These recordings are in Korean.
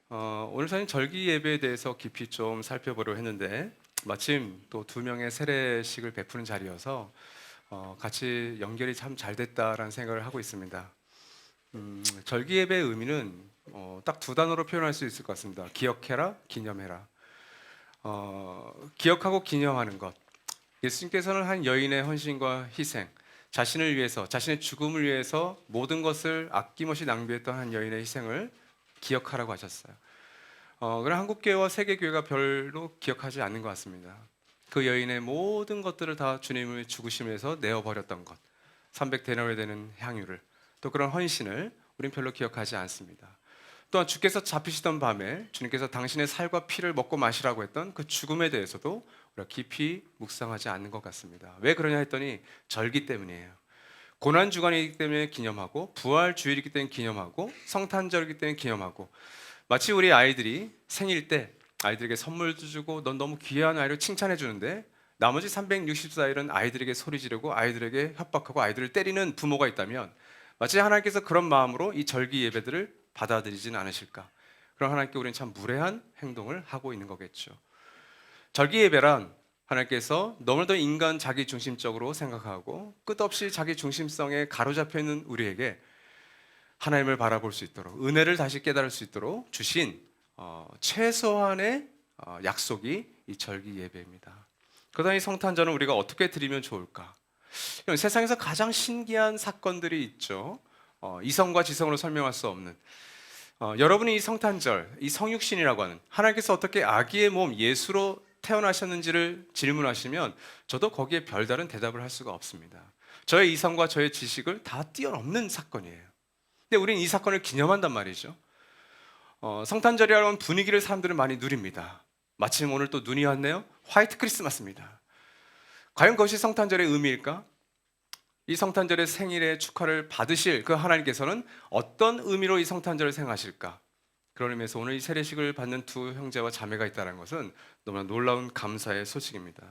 오늘 저는 절기 예배에 대해서 깊이 좀 살펴보려고 했는데 마침 또 두 명의 세례식을 베푸는 자리여서 같이 연결이 참 잘 됐다라는 생각을 하고 있습니다. 절기 예배의 의미는 딱 두 단어로 표현할 수 있을 것 같습니다. 기억해라, 기념해라. 기억하고 기념하는 것. 예수님께서는 한 여인의 헌신과 희생, 자신을 위해서, 자신의 죽음을 위해서 모든 것을 아낌없이 낭비했던 한 여인의 희생을 기억하라고 하셨어요. 그러나 한국교회와 세계교회가 별로 기억하지 않는 것 같습니다. 그 여인의 모든 것들을 다 주님의 죽으심에서 내어버렸던 것, 300데나리온이 되는 향유를, 또 그런 헌신을 우린 별로 기억하지 않습니다. 또한 주께서 잡히시던 밤에 주님께서 당신의 살과 피를 먹고 마시라고 했던 그 죽음에 대해서도 우리가 깊이 묵상하지 않는 것 같습니다. 왜 그러냐 했더니 절기 때문이에요. 고난주간이기 때문에 기념하고, 부활주일이기 때문에 기념하고, 성탄절이기 때문에 기념하고, 마치 우리 아이들이 생일 때 아이들에게 선물도 주고 넌 너무 귀한 아이를 칭찬해 주는데 나머지 364일은 아이들에게 소리 지르고 아이들에게 협박하고 아이들을 때리는 부모가 있다면, 마치 하나님께서 그런 마음으로 이 절기 예배들을 받아들이지는 않으실까? 그럼 하나님께 우리는 참 무례한 행동을 하고 있는 거겠죠. 절기 예배란 하나님께서 너무나도 인간 자기 중심적으로 생각하고 끝없이 자기 중심성에 가로잡혀 있는 우리에게 하나님을 바라볼 수 있도록, 은혜를 다시 깨달을 수 있도록 주신 최소한의 약속이 이 절기 예배입니다. 그러다 이 성탄절은 우리가 어떻게 드리면 좋을까? 세상에서 가장 신기한 사건들이 있죠. 이성과 지성으로 설명할 수 없는, 여러분이 이 성탄절, 이 성육신이라고 하는, 하나님께서 어떻게 아기의 몸 예수로 태어나셨는지를 질문하시면 저도 거기에 별다른 대답을 할 수가 없습니다. 저의 이성과 저의 지식을 다 뛰어넘는 사건이에요. 근데 우리는 이 사건을 기념한단 말이죠. 성탄절이라는 분위기를 사람들은 많이 누립니다. 마침 오늘 또 눈이 왔네요. 화이트 크리스마스입니다. 과연 그것이 성탄절의 의미일까? 이 성탄절의 생일의 축하를 받으실 그 하나님께서는 어떤 의미로 이 성탄절을 생각하실까? 그런 의미에서 오늘 이 세례식을 받는 두 형제와 자매가 있다는 것은 너무나 놀라운 감사의 소식입니다.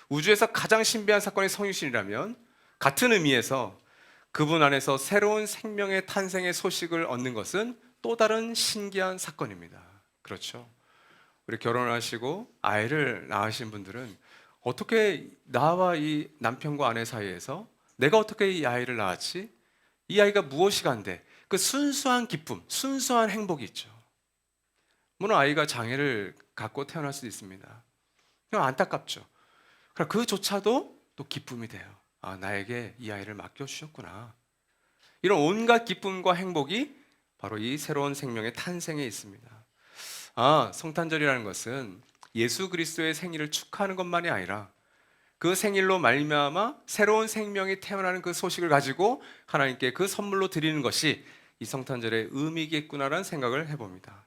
우주에서 가장 신비한 사건이 성육신이라면 같은 의미에서 그분 안에서 새로운 생명의 탄생의 소식을 얻는 것은 또 다른 신기한 사건입니다. 그렇죠? 우리 결혼을 하시고 아이를 낳으신 분들은 어떻게 나와 이 남편과 아내 사이에서 내가 어떻게 이 아이를 낳았지? 이 아이가 무엇이 간대? 그 순수한 기쁨, 순수한 행복이 있죠. 물론 아이가 장애를 갖고 태어날 수도 있습니다. 그냥 안타깝죠. 그러나 그조차도 또 기쁨이 돼요. 아, 나에게 이 아이를 맡겨주셨구나. 이런 온갖 기쁨과 행복이 바로 이 새로운 생명의 탄생에 있습니다. 아, 성탄절이라는 것은 예수 그리스도의 생일을 축하하는 것만이 아니라 그 생일로 말미암아 새로운 생명이 태어나는 그 소식을 가지고 하나님께 그 선물로 드리는 것이 이 성탄절의 의미겠구나라는 생각을 해봅니다.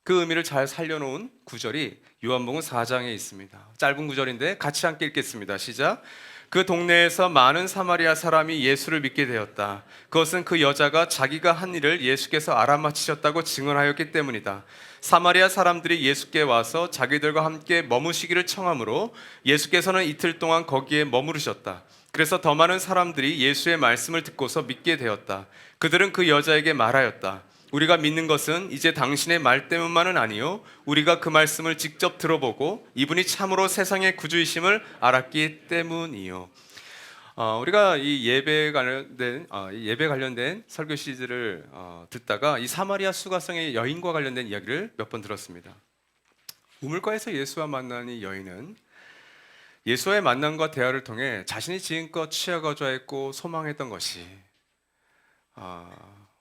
그 의미를 잘 살려놓은 구절이 요한복음 4장에 있습니다. 짧은 구절인데 같이 함께 읽겠습니다. 시작. 그 동네에서 많은 사마리아 사람이 예수를 믿게 되었다. 그것은 그 여자가 자기가 한 일을 예수께서 알아맞히셨다고 증언하였기 때문이다. 사마리아 사람들이 예수께 와서 자기들과 함께 머무시기를 청하므로 예수께서는 이틀 동안 거기에 머무르셨다. 그래서 더 많은 사람들이 예수의 말씀을 듣고서 믿게 되었다. 그들은 그 여자에게 말하였다. 우리가 믿는 것은 이제 당신의 말 때문만은 아니요, 우리가 그 말씀을 직접 들어보고 이분이 참으로 세상의 구주이심을 알았기 때문이요. 우리가 이 예배 관련된 설교 시리즈를 듣다가 이 사마리아 수가성의 여인과 관련된 이야기를 몇 번 들었습니다. 우물가에서 예수와 만난 이 여인은 예수와의 만남과 대화를 통해 자신이 지금껏 취하고자 했고 소망했던 것이,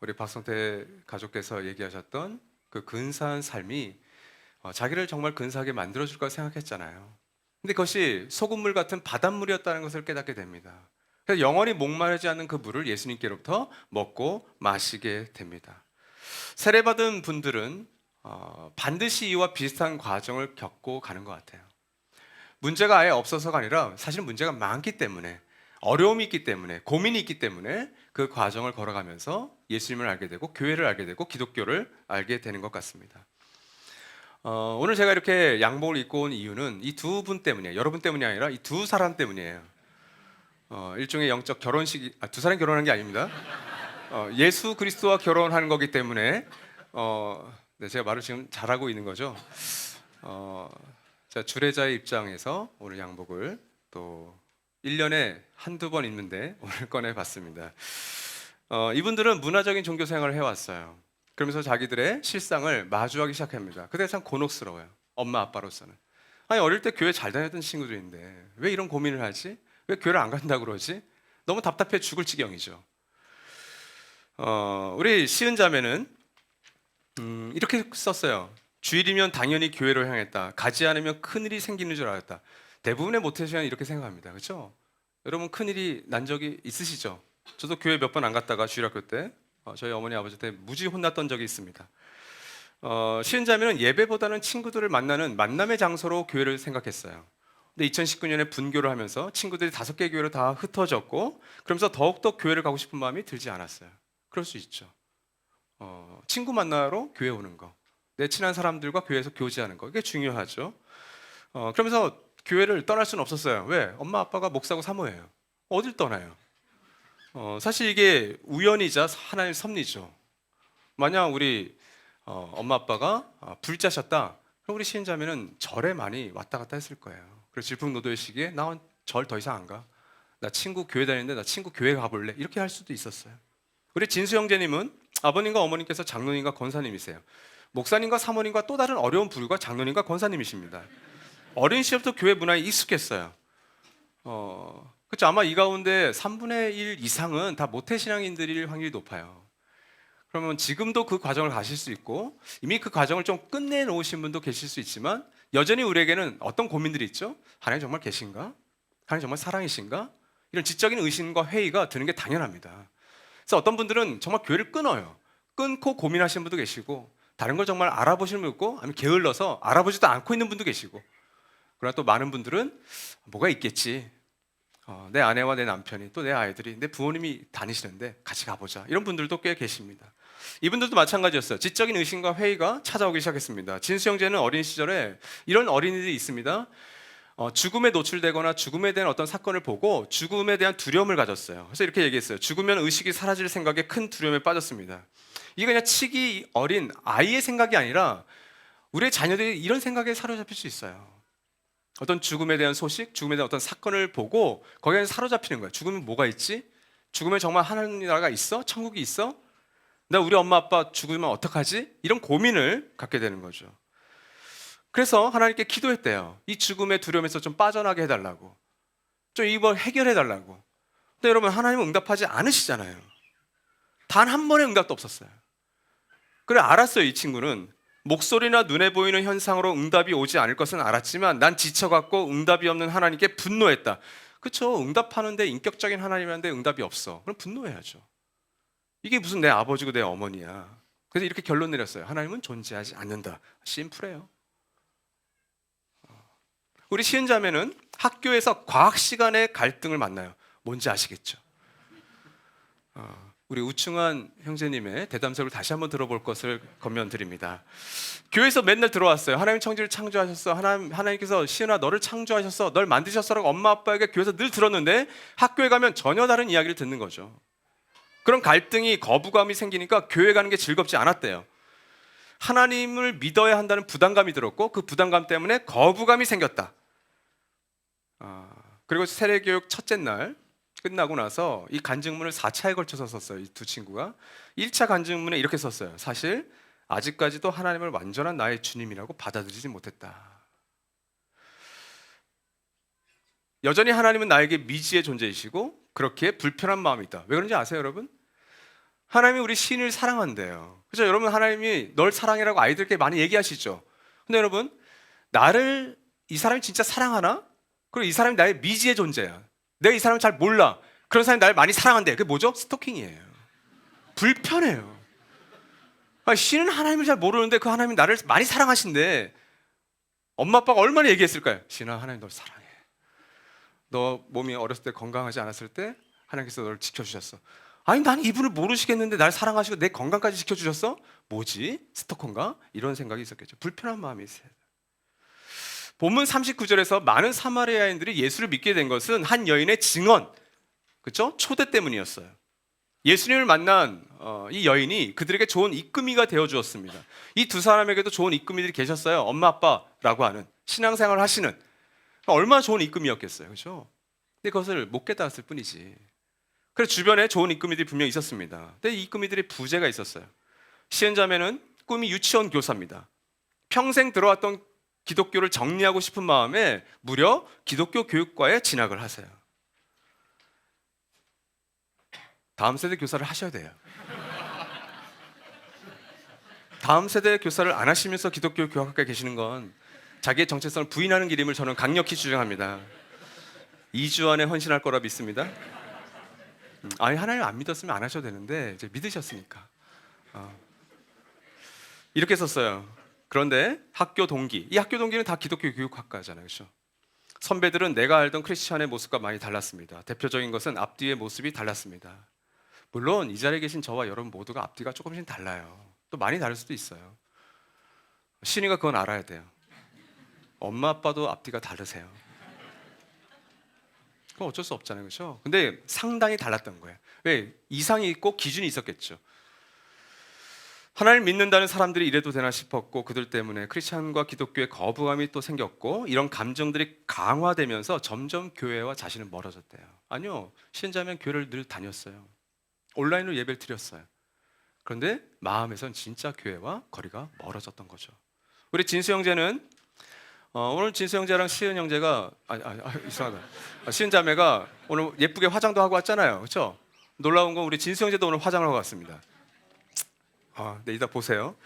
우리 박성태 가족께서 얘기하셨던 그 근사한 삶이 자기를 정말 근사하게 만들어줄 까 생각했잖아요. 근데 그것이 소금물 같은 바닷물이었다는 것을 깨닫게 됩니다. 그래서 영원히 목마르지 않는 그 물을 예수님께로부터 먹고 마시게 됩니다. 세례받은 분들은 반드시 이와 비슷한 과정을 겪고 가는 것 같아요. 문제가 아예 없어서가 아니라 사실 문제가 많기 때문에, 어려움이 있기 때문에, 고민이 있기 때문에 그 과정을 걸어가면서 예수님을 알게 되고 교회를 알게 되고 기독교를 알게 되는 것 같습니다. 오늘 제가 이렇게 양복을 입고 온 이유는 이 두 분 때문이에요. 여러분 때문이 아니라 이 두 사람 때문이에요. 일종의 영적 결혼식이, 두 사람이 결혼한 게 아닙니다. 예수 그리스도와 결혼하는 거기 때문에 네, 제가 말을 지금 잘하고 있는 거죠. 자, 주례자의 입장에서 오늘 양복을 또 1년에 한두 번 입는데 오늘 꺼내봤습니다. 이분들은 문화적인 종교 생활을 해왔어요. 그러면서 자기들의 실상을 마주하기 시작합니다. 그때 참 곤혹스러워요. 엄마 아빠로서는. 아니, 어릴 때 교회 잘 다녔던 친구들인데 왜 이런 고민을 하지? 왜 교회를 안 간다고 그러지? 너무 답답해 죽을 지경이죠. 우리 시은 자매는 이렇게 썼어요. 주일이면 당연히 교회로 향했다. 가지 않으면 큰일이 생기는 줄 알았다. 대부분의 모태신앙은 이렇게 생각합니다. 그렇죠? 여러분 큰일이 난 적이 있으시죠? 저도 교회 몇 번 안 갔다가 주일학교 때 저희 어머니 아버지 때 무지 혼났던 적이 있습니다. 시은 자매는 예배보다는 친구들을 만나는 만남의 장소로 교회를 생각했어요. 근데 2019년에 분교를 하면서 친구들이 5개 교회로 다 흩어졌고 그러면서 더욱더 교회를 가고 싶은 마음이 들지 않았어요. 그럴 수 있죠. 친구 만나러 교회 오는 거, 내 친한 사람들과 교회에서 교제하는 거, 이게 중요하죠. 그러면서 교회를 떠날 수는 없었어요. 왜? 엄마 아빠가 목사고 사모예요. 어딜 떠나요? 사실 이게 우연이자 하나님의 섭리죠. 만약 우리 엄마 아빠가 불자셨다, 그럼 우리 시인자매는 절에 많이 왔다 갔다 했을 거예요. 그래서 질풍노도의 시기에 나 절 더 이상 안 가. 나 친구 교회 다니는데 나 친구 교회 가볼래. 이렇게 할 수도 있었어요. 우리 진수 형제님은 아버님과 어머님께서 장로님과 권사님이세요. 목사님과 사모님과 또 다른 어려운 부류가 장로님과 권사님이십니다. 어린 시절부터 교회 문화에 익숙했어요. 그렇죠. 아마 이 가운데 3분의 1 이상은 다 모태신앙인들일 확률이 높아요. 그러면 지금도 그 과정을 가실 수 있고 이미 그 과정을 좀 끝내놓으신 분도 계실 수 있지만 여전히 우리에게는 어떤 고민들이 있죠? 하나님 정말 계신가? 하나님 정말 사랑이신가? 이런 지적인 의심과 회의가 드는 게 당연합니다. 그래서 어떤 분들은 정말 교회를 끊어요. 끊고 고민하시는 분도 계시고 다른 걸 정말 알아보시는 분도 있고 아니면 게을러서 알아보지도 않고 있는 분도 계시고 그러나 또 많은 분들은 뭐가 있겠지. 내 아내와 내 남편이 또 내 아이들이 내 부모님이 다니시는데 같이 가보자. 이런 분들도 꽤 계십니다. 이분들도 마찬가지였어요. 지적인 의심과 회의가 찾아오기 시작했습니다. 진수 형제는 어린 시절에 이런 어린이들이 있습니다. 죽음에 노출되거나 죽음에 대한 어떤 사건을 보고 죽음에 대한 두려움을 가졌어요. 그래서 이렇게 얘기했어요. 죽으면 의식이 사라질 생각에 큰 두려움에 빠졌습니다. 이게 그냥 치기 어린 아이의 생각이 아니라 우리의 자녀들이 이런 생각에 사로잡힐 수 있어요. 어떤 죽음에 대한 소식, 죽음에 대한 어떤 사건을 보고 거기에 사로잡히는 거예요. 죽으면 뭐가 있지? 죽으면 정말 하나님 나라가 있어? 천국이 있어? 나 우리 엄마 아빠 죽으면 어떡하지? 이런 고민을 갖게 되는 거죠. 그래서 하나님께 기도했대요. 이 죽음의 두려움에서 좀 빠져나게 해달라고, 좀 이걸 해결해달라고. 근데 여러분 하나님은 응답하지 않으시잖아요. 단 한 번의 응답도 없었어요. 그래 알았어요. 이 친구는 목소리나 눈에 보이는 현상으로 응답이 오지 않을 것은 알았지만 난 지쳐갖고 응답이 없는 하나님께 분노했다. 그렇죠. 응답하는데 인격적인 하나님한테 응답이 없어. 그럼 분노해야죠. 이게 무슨 내 아버지고 내 어머니야. 그래서 이렇게 결론 내렸어요. 하나님은 존재하지 않는다. 심플해요. 우리 시은 자매는 학교에서 과학 시간에 갈등을 만나요. 뭔지 아시겠죠? 우리 우충한 형제님의 대담석을 다시 한번 들어볼 것을 권면드립니다. 교회에서 맨날 들어왔어요. 하나님 천지를 창조하셨어. 하나님께서 시은아 너를 창조하셨어. 널 만드셨어라고 엄마 아빠에게 교회에서 늘 들었는데 학교에 가면 전혀 다른 이야기를 듣는 거죠. 그런 갈등이 거부감이 생기니까 교회 가는 게 즐겁지 않았대요. 하나님을 믿어야 한다는 부담감이 들었고 그 부담감 때문에 거부감이 생겼다. 그리고 세례교육 첫째 날 끝나고 나서 이 간증문을 4차에 걸쳐서 썼어요. 이 두 친구가 1차 간증문에 이렇게 썼어요. 사실 아직까지도 하나님을 완전한 나의 주님이라고 받아들이지 못했다. 여전히 하나님은 나에게 미지의 존재이시고 그렇게 불편한 마음이 있다. 왜 그런지 아세요 여러분? 하나님이 우리 시인을 사랑한대요. 그렇죠? 여러분 하나님이 널 사랑해라고 아이들께 많이 얘기하시죠. 근데 여러분 나를 이 사람이 진짜 사랑하나? 그리고 이 사람이 나의 미지의 존재야. 내가 이 사람을 잘 몰라. 그런 사람이 나를 많이 사랑한대. 그게 뭐죠? 스토킹이에요. 불편해요. 시인은 하나님을 잘 모르는데 그 하나님이 나를 많이 사랑하신대. 엄마 아빠가 얼마나 얘기했을까요? 시인아 하나님 널 사랑해. 너 몸이 어렸을 때 건강하지 않았을 때 하나님께서 너를 지켜주셨어. 아니 난 이분을 모르시겠는데 날 사랑하시고 내 건강까지 지켜주셨어? 뭐지? 스토커인가? 이런 생각이 있었겠죠. 불편한 마음이 있어요. 본문 39절에서 많은 사마리아인들이 예수를 믿게 된 것은 한 여인의 증언, 그렇죠? 초대 때문이었어요. 예수님을 만난 이 여인이 그들에게 좋은 이끄미가 되어 주었습니다. 이 두 사람에게도 좋은 이끄미들이 계셨어요. 엄마 아빠라고 하는 신앙생활을 하시는 얼마나 좋은 이끄미였겠어요, 그렇죠? 근데 그것을 못 깨달았을 뿐이지. 그래서 주변에 좋은 이끄미들이 분명히 있었습니다. 근데 이 이끄미들의 부재가 있었어요. 시은자매는 꿈이 유치원 교사입니다. 평생 들어왔던 기독교를 정리하고 싶은 마음에 무려 기독교 교육과에 진학을 하세요. 다음 세대 교사를 하셔야 돼요. 다음 세대 교사를 안 하시면서 기독교 교학학과에 계시는 건 자기의 정체성을 부인하는 길임을 저는 강력히 주장합니다. 2주 안에 헌신할 거라 믿습니다. 아니, 하나님 안 믿었으면 안 하셔도 되는데 이제 믿으셨으니까 이렇게 썼어요. 그런데 학교 동기, 이 학교 동기는 다 기독교 교육학과잖아요, 그렇죠? 선배들은 내가 알던 크리스찬의 모습과 많이 달랐습니다. 대표적인 것은 앞뒤의 모습이 달랐습니다. 물론 이 자리에 계신 저와 여러분 모두가 앞뒤가 조금씩 달라요. 또 많이 다를 수도 있어요. 신이가 그건 알아야 돼요. 엄마 아빠도 앞뒤가 다르세요. 그건 어쩔 수 없잖아요, 그렇죠? 근데 상당히 달랐던 거예요. 왜? 이상이 있고 기준이 있었겠죠. 하나님을 믿는다는 사람들이 이래도 되나 싶었고, 그들 때문에 크리스찬과 기독교의 거부감이 또 생겼고, 이런 감정들이 강화되면서 점점 교회와 자신은 멀어졌대요. 아니요, 신자면 교회를 늘 다녔어요. 온라인으로 예배를 드렸어요. 그런데 마음에선 진짜 교회와 거리가 멀어졌던 거죠. 우리 진수 형제는 오늘 진수 형제랑 시은 형제가 이상하다. 시은 자매가 오늘 예쁘게 화장도 하고 왔잖아요, 그렇죠? 놀라운 건 우리 진수 형제도 오늘 화장을 하고 왔습니다. 네, 이따 보세요.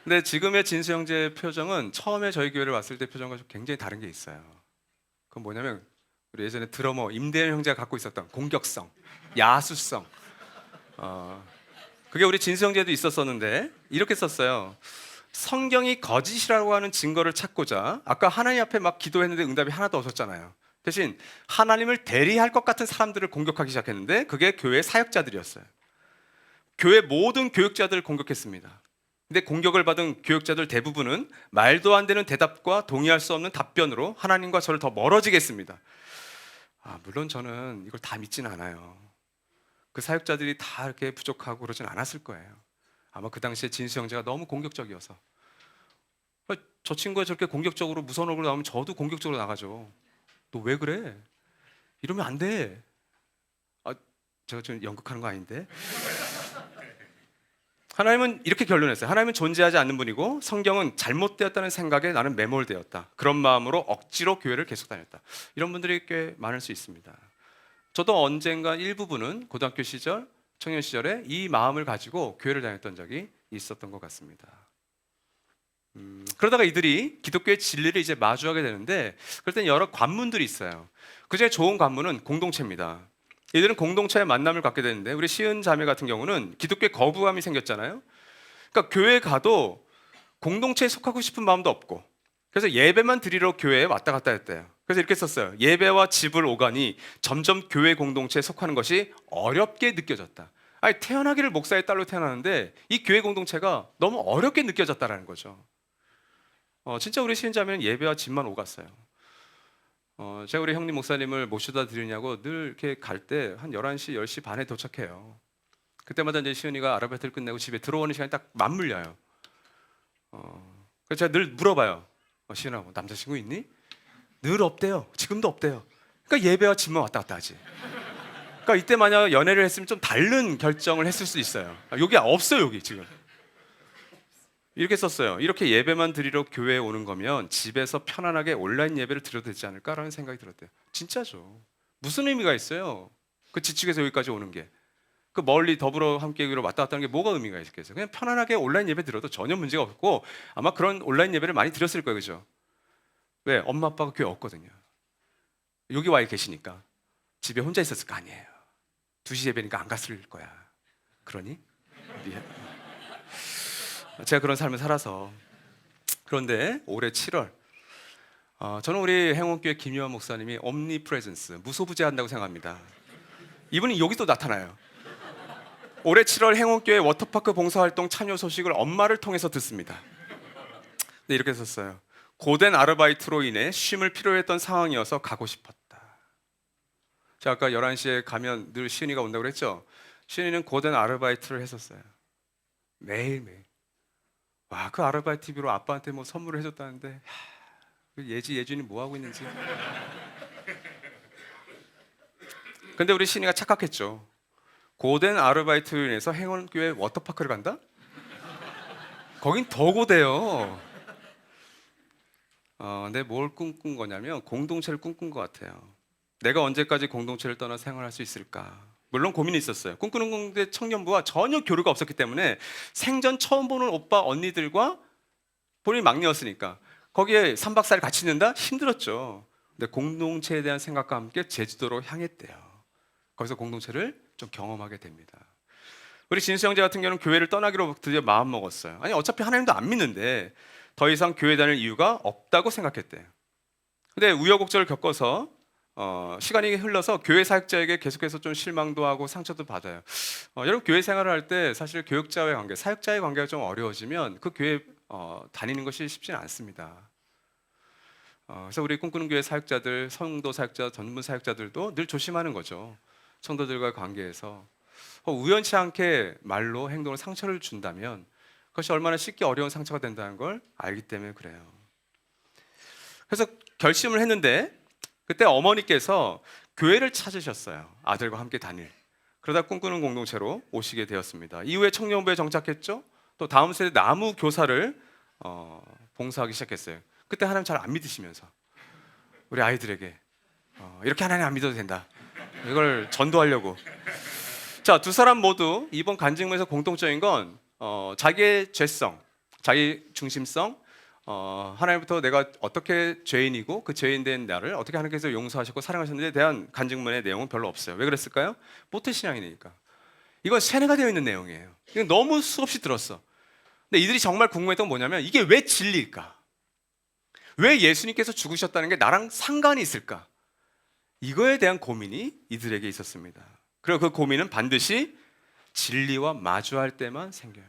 근데 지금의 진수 형제 표정은 처음에 저희 교회를 왔을 때 표정과 굉장히 다른 게 있어요. 그건 뭐냐면 우리 예전에 드러머 임대현 형제가 갖고 있었던 공격성, 야수성. 그게 우리 진수 형제도 있었었는데 이렇게 썼어요. 성경이 거짓이라고 하는 증거를 찾고자 아까 하나님 앞에 막 기도했는데 응답이 하나도 없었잖아요. 대신 하나님을 대리할 것 같은 사람들을 공격하기 시작했는데 그게 교회 사역자들이었어요. 교회 모든 교육자들을 공격했습니다. 근데 공격을 받은 교육자들 대부분은 말도 안 되는 대답과 동의할 수 없는 답변으로 하나님과 저를 더 멀어지게 했습니다. 물론 저는 이걸 다 믿지는 않아요. 그 사역자들이 다 이렇게 부족하고 그러진 않았을 거예요. 아마 그 당시에 진수 형제가 너무 공격적이어서. 저 친구가 저렇게 공격적으로 무서운 얼굴로 나오면 저도 공격적으로 나가죠. 너 왜 그래? 이러면 안 돼. 제가 지금 연극하는 거 아닌데. 하나님은 이렇게 결론했어요. 하나님은 존재하지 않는 분이고 성경은 잘못되었다는 생각에 나는 매몰되었다. 그런 마음으로 억지로 교회를 계속 다녔다. 이런 분들이 꽤 많을 수 있습니다. 저도 언젠가 일부분은 고등학교 시절, 청년 시절에 이 마음을 가지고 교회를 다녔던 적이 있었던 것 같습니다. 그러다가 이들이 기독교의 진리를 이제 마주하게 되는데 그럴 땐 여러 관문들이 있어요. 그중에 좋은 관문은 공동체입니다. 이들은 공동체의 만남을 갖게 되는데 우리 시은 자매 같은 경우는 기독교에 거부감이 생겼잖아요. 그러니까 교회에 가도 공동체에 속하고 싶은 마음도 없고 그래서 예배만 드리러 교회에 왔다 갔다 했대요. 그래서 이렇게 썼어요. 예배와 집을 오가니 점점 교회 공동체에 속하는 것이 어렵게 느껴졌다. 아니, 태어나기를 목사의 딸로 태어나는데 이 교회 공동체가 너무 어렵게 느껴졌다라는 거죠. 진짜 우리 시은 자매는 예배와 집만 오갔어요. 제가 우리 형님 목사님을 모셔다 드리냐고 늘 이렇게 갈 때 한 11시, 10시 반에 도착해요. 그때마다 이제 시은이가 아르바이트를 끝내고 집에 들어오는 시간이 딱 맞물려요. 그래서 제가 늘 물어봐요. 시은아, 뭐 남자친구 있니? 늘 없대요. 지금도 없대요. 그러니까 예배와 집만 왔다 갔다 하지. 그러니까 이때 만약 연애를 했으면 좀 다른 결정을 했을 수 있어요. 여기 없어요, 여기 지금. 이렇게 썼어요. 이렇게 예배만 드리러 교회에 오는 거면 집에서 편안하게 온라인 예배를 드려도 되지 않을까라는 생각이 들었대요. 진짜죠. 무슨 의미가 있어요? 그 지축에서 여기까지 오는 게. 그 멀리 더불어 함께 여기로 왔다 갔다 하는 게 뭐가 의미가 있겠어요? 그냥 편안하게 온라인 예배 드려도 전혀 문제가 없고 아마 그런 온라인 예배를 많이 드렸을 거예요. 그죠? 왜? 엄마 아빠가 교회 없거든요. 여기 와 계시니까 집에 혼자 있었을 거 아니에요. 2시 예배니까 안 갔을 거야. 그러니? 제가 그런 삶을 살아서. 그런데 올해 7월 저는 우리 행원교회 김유한 목사님이 옴니프레젠스, 무소부재한다고 생각합니다. 이분이 여기도 나타나요. 올해 7월 행원교회 워터파크 봉사활동 참여 소식을 엄마를 통해서 듣습니다. 네, 이렇게 썼어요. 고된 아르바이트로 인해 쉼을 필요했던 상황이어서 가고 싶었다. 제가 아까 11시에 가면 늘 시은이가 온다고 그랬죠? 시은이는 고된 아르바이트를 했었어요. 매일매일. 와, 그 아르바이트 TV로 아빠한테 뭐 선물을 해줬다는데, 야, 그 예준이 뭐 하고 있는지. 근데 우리 시은이가 착각했죠. 고된 아르바이트로 인해서 행원교회 워터파크를 간다? 거긴 더 고돼요. 근데 뭘 꿈꾼 거냐면 공동체를 꿈꾼 것 같아요. 내가 언제까지 공동체를 떠나 생활할 수 있을까? 물론 고민이 있었어요. 꿈꾸는 공동체 청년부와 전혀 교류가 없었기 때문에 생전 처음 보는 오빠 언니들과 본인이 막내였으니까 거기에 3박 4일 같이 있는다? 힘들었죠. 근데 공동체에 대한 생각과 함께 제주도로 향했대요. 거기서 공동체를 좀 경험하게 됩니다. 우리 진수 형제 같은 경우는 교회를 떠나기로 드디어 마음 먹었어요. 아니 어차피 하나님도 안 믿는데 더 이상 교회 다닐 이유가 없다고 생각했대요. 근데 우여곡절을 겪어서 시간이 흘러서 교회 사역자에게 계속해서 좀 실망도 하고 상처도 받아요. 여러분 교회 생활을 할 때 사실 교육자와의 관계, 사역자의 관계가 좀 어려워지면 그 교회 다니는 것이 쉽지는 않습니다. 그래서 우리 꿈꾸는 교회 사역자들, 성도 사역자, 전문 사역자들도 늘 조심하는 거죠. 성도들과의 관계에서 우연치 않게 말로 행동으로 상처를 준다면 그것이 얼마나 쉽게 어려운 상처가 된다는 걸 알기 때문에 그래요. 그래서 결심을 했는데 그때 어머니께서 교회를 찾으셨어요. 아들과 함께 다닐. 그러다 꿈꾸는 공동체로 오시게 되었습니다. 이후에 청년부에 정착했죠. 또 다음 세대 나무 교사를 봉사하기 시작했어요. 그때 하나님 잘 안 믿으시면서 우리 아이들에게 이렇게 하나님 안 믿어도 된다. 이걸 전도하려고. 자, 두 사람 모두 이번 간증문에서 공통적인 건 자기의 죄성, 자기 중심성, 하나님부터 내가 어떻게 죄인이고 그 죄인된 나를 어떻게 하나님께서 용서하셨고 사랑하셨는지에 대한 간증문의 내용은 별로 없어요. 왜 그랬을까요? 모태신앙이니까. 이건 세뇌가 되어 있는 내용이에요. 이건 너무 수없이 들었어. 근데 이들이 정말 궁금했던 건 뭐냐면 이게 왜 진리일까? 왜 예수님께서 죽으셨다는 게 나랑 상관이 있을까? 이거에 대한 고민이 이들에게 있었습니다. 그리고 그 고민은 반드시 진리와 마주할 때만 생겨요.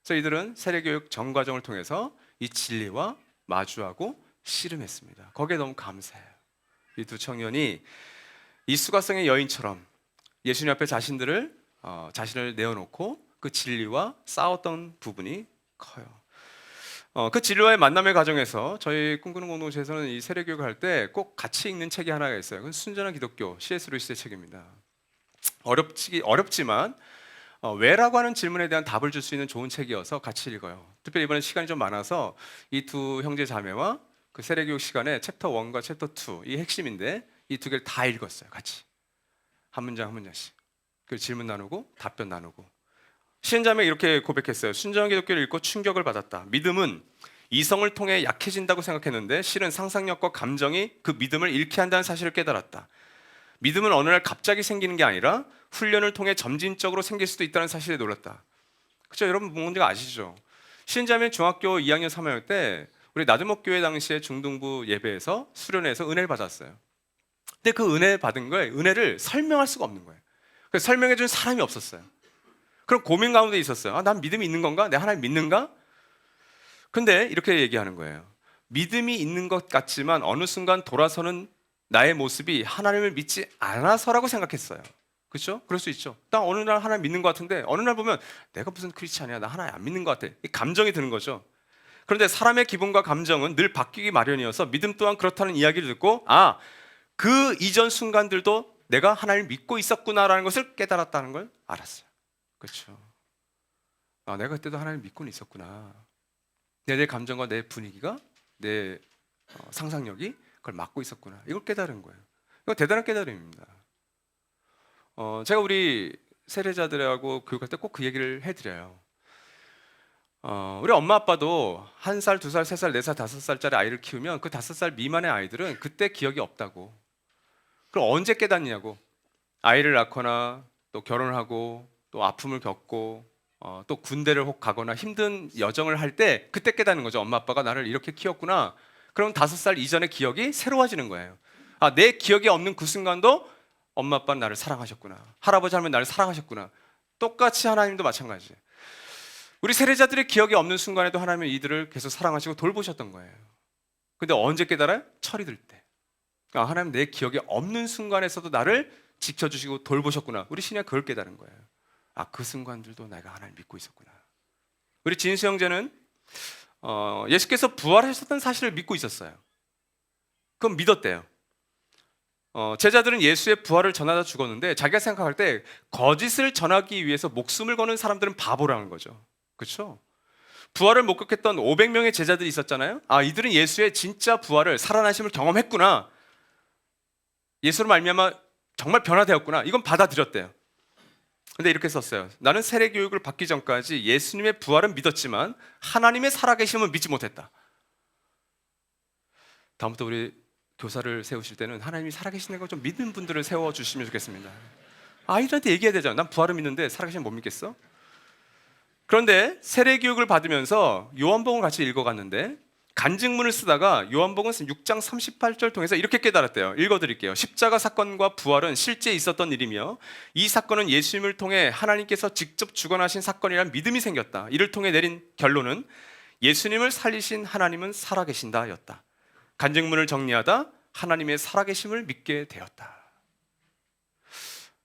그래서 이들은 세례교육 전 과정을 통해서 이 진리와 마주하고 씨름했습니다. 거기에 너무 감사해요. 이 두 청년이 이 수가성의 여인처럼 예수님 앞에 자신을 내어놓고 그 진리와 싸웠던 부분이 커요. 그 진리와의 만남의 과정에서 저희 꿈꾸는 공동체에서는 이 세례교육을 할 때 꼭 같이 읽는 책이 하나가 있어요. 그건 순전한 기독교 C.S. 루이스의 책입니다. 어렵지만 왜라고 하는 질문에 대한 답을 줄 수 있는 좋은 책이어서 같이 읽어요. 특별히 이번에 시간이 좀 많아서 이 두 형제 자매와 그 세례교육 시간에 챕터 1과 챕터 2 이 핵심인데 이 두 개를 다 읽었어요. 같이 한 문장 한 문장씩 그 질문 나누고 답변 나누고 시은자매 이렇게 고백했어요. 순전한 기독교를 읽고 충격을 받았다. 믿음은 이성을 통해 약해진다고 생각했는데 실은 상상력과 감정이 그 믿음을 잃게 한다는 사실을 깨달았다. 믿음은 어느 날 갑자기 생기는 게 아니라 훈련을 통해 점진적으로 생길 수도 있다는 사실에 놀랐다. 그렇죠? 여러분 뭔지 아시죠? 시은자매는 중학교 2학년 3학년 때 우리 나들목교회 당시에 중등부 예배에서 수련회에서 은혜를 받았어요. 근데 그 은혜 받은 걸 은혜를 설명할 수가 없는 거예요. 그래서 설명해 준 사람이 없었어요. 그럼 고민 가운데 있었어요. 난 믿음이 있는 건가? 내가 하나님 믿는가? 근데 이렇게 얘기하는 거예요. 믿음이 있는 것 같지만 어느 순간 돌아서는 나의 모습이 하나님을 믿지 않아서라고 생각했어요. 그렇죠? 그럴 수 있죠. 나 어느 날 하나님 믿는 것 같은데 어느 날 보면 내가 무슨 크리스찬이야. 나 하나님 안 믿는 것 같아. 이 감정이 드는 거죠. 그런데 사람의 기분과 감정은 늘 바뀌기 마련이어서 믿음 또한 그렇다는 이야기를 듣고 그 이전 순간들도 내가 하나님을 믿고 있었구나라는 것을 깨달았다는 걸 알았어요. 그렇죠. 내가 그때도 하나님 믿고는 있었구나. 내 감정과 내 분위기가 내 상상력이 그걸 막고 있었구나. 이걸 깨달은 거예요. 이거 대단한 깨달음입니다. 제가 우리 세례자들하고 교육할 때 꼭 그 얘기를 해드려요. 우리 엄마 아빠도 1살, 2살, 3살, 4살, 5살짜리 아이를 키우면 그 5살 미만의 아이들은 그때 기억이 없다고. 그럼 언제 깨닫냐고. 아이를 낳거나 또 결혼을 하고 또 아픔을 겪고 또 군대를 혹 가거나 힘든 여정을 할 때 그때 깨닫는 거죠. 엄마 아빠가 나를 이렇게 키웠구나. 그럼 5살 이전의 기억이 새로워지는 거예요. 내 기억에 없는 그 순간도 엄마 아빠는 나를 사랑하셨구나. 할아버지 할머니 나를 사랑하셨구나. 똑같이 하나님도 마찬가지예요. 우리 세례자들의 기억이 없는 순간에도 하나님은 이들을 계속 사랑하시고 돌보셨던 거예요. 근데 언제 깨달아요? 철이 들 때. 하나님 내 기억에 없는 순간에서도 나를 지켜주시고 돌보셨구나. 우리 신이가 그걸 깨달은 거예요. 아, 그 순간들도 내가 하나님 믿고 있었구나. 우리 진수 형제는 예수께서 부활하셨던 사실을 믿고 있었어요. 그건 믿었대요. 제자들은 예수의 부활을 전하다 죽었는데 자기가 생각할 때 거짓을 전하기 위해서 목숨을 거는 사람들은 바보라는 거죠. 그렇죠? 부활을 목격했던 500명의 제자들이 있었잖아요. 아, 이들은 예수의 진짜 부활을, 살아나심을 경험했구나. 예수로 말미암아 정말 변화되었구나. 이건 받아들였대요. 근데 이렇게 썼어요. 나는 세례 교육을 받기 전까지 예수님의 부활은 믿었지만 하나님의 살아계심은 믿지 못했다. 다음부터 우리 교사를 세우실 때는 하나님이 살아계시는 걸 좀 믿는 분들을 세워주시면 좋겠습니다. 아이들한테 얘기해야 되잖아. 난 부활을 믿는데 살아계시면 못 믿겠어? 그런데 세례 교육을 받으면서 요한복음을 같이 읽어갔는데 간증문을 쓰다가 요한복음 6장 38절 통해서 이렇게 깨달았대요. 읽어드릴게요. 십자가 사건과 부활은 실제 있었던 일이며 이 사건은 예수님을 통해 하나님께서 직접 주관하신 사건이라는 믿음이 생겼다. 이를 통해 내린 결론은 예수님을 살리신 하나님은 살아계신다 였다. 간증문을 정리하다 하나님의 살아계심을 믿게 되었다.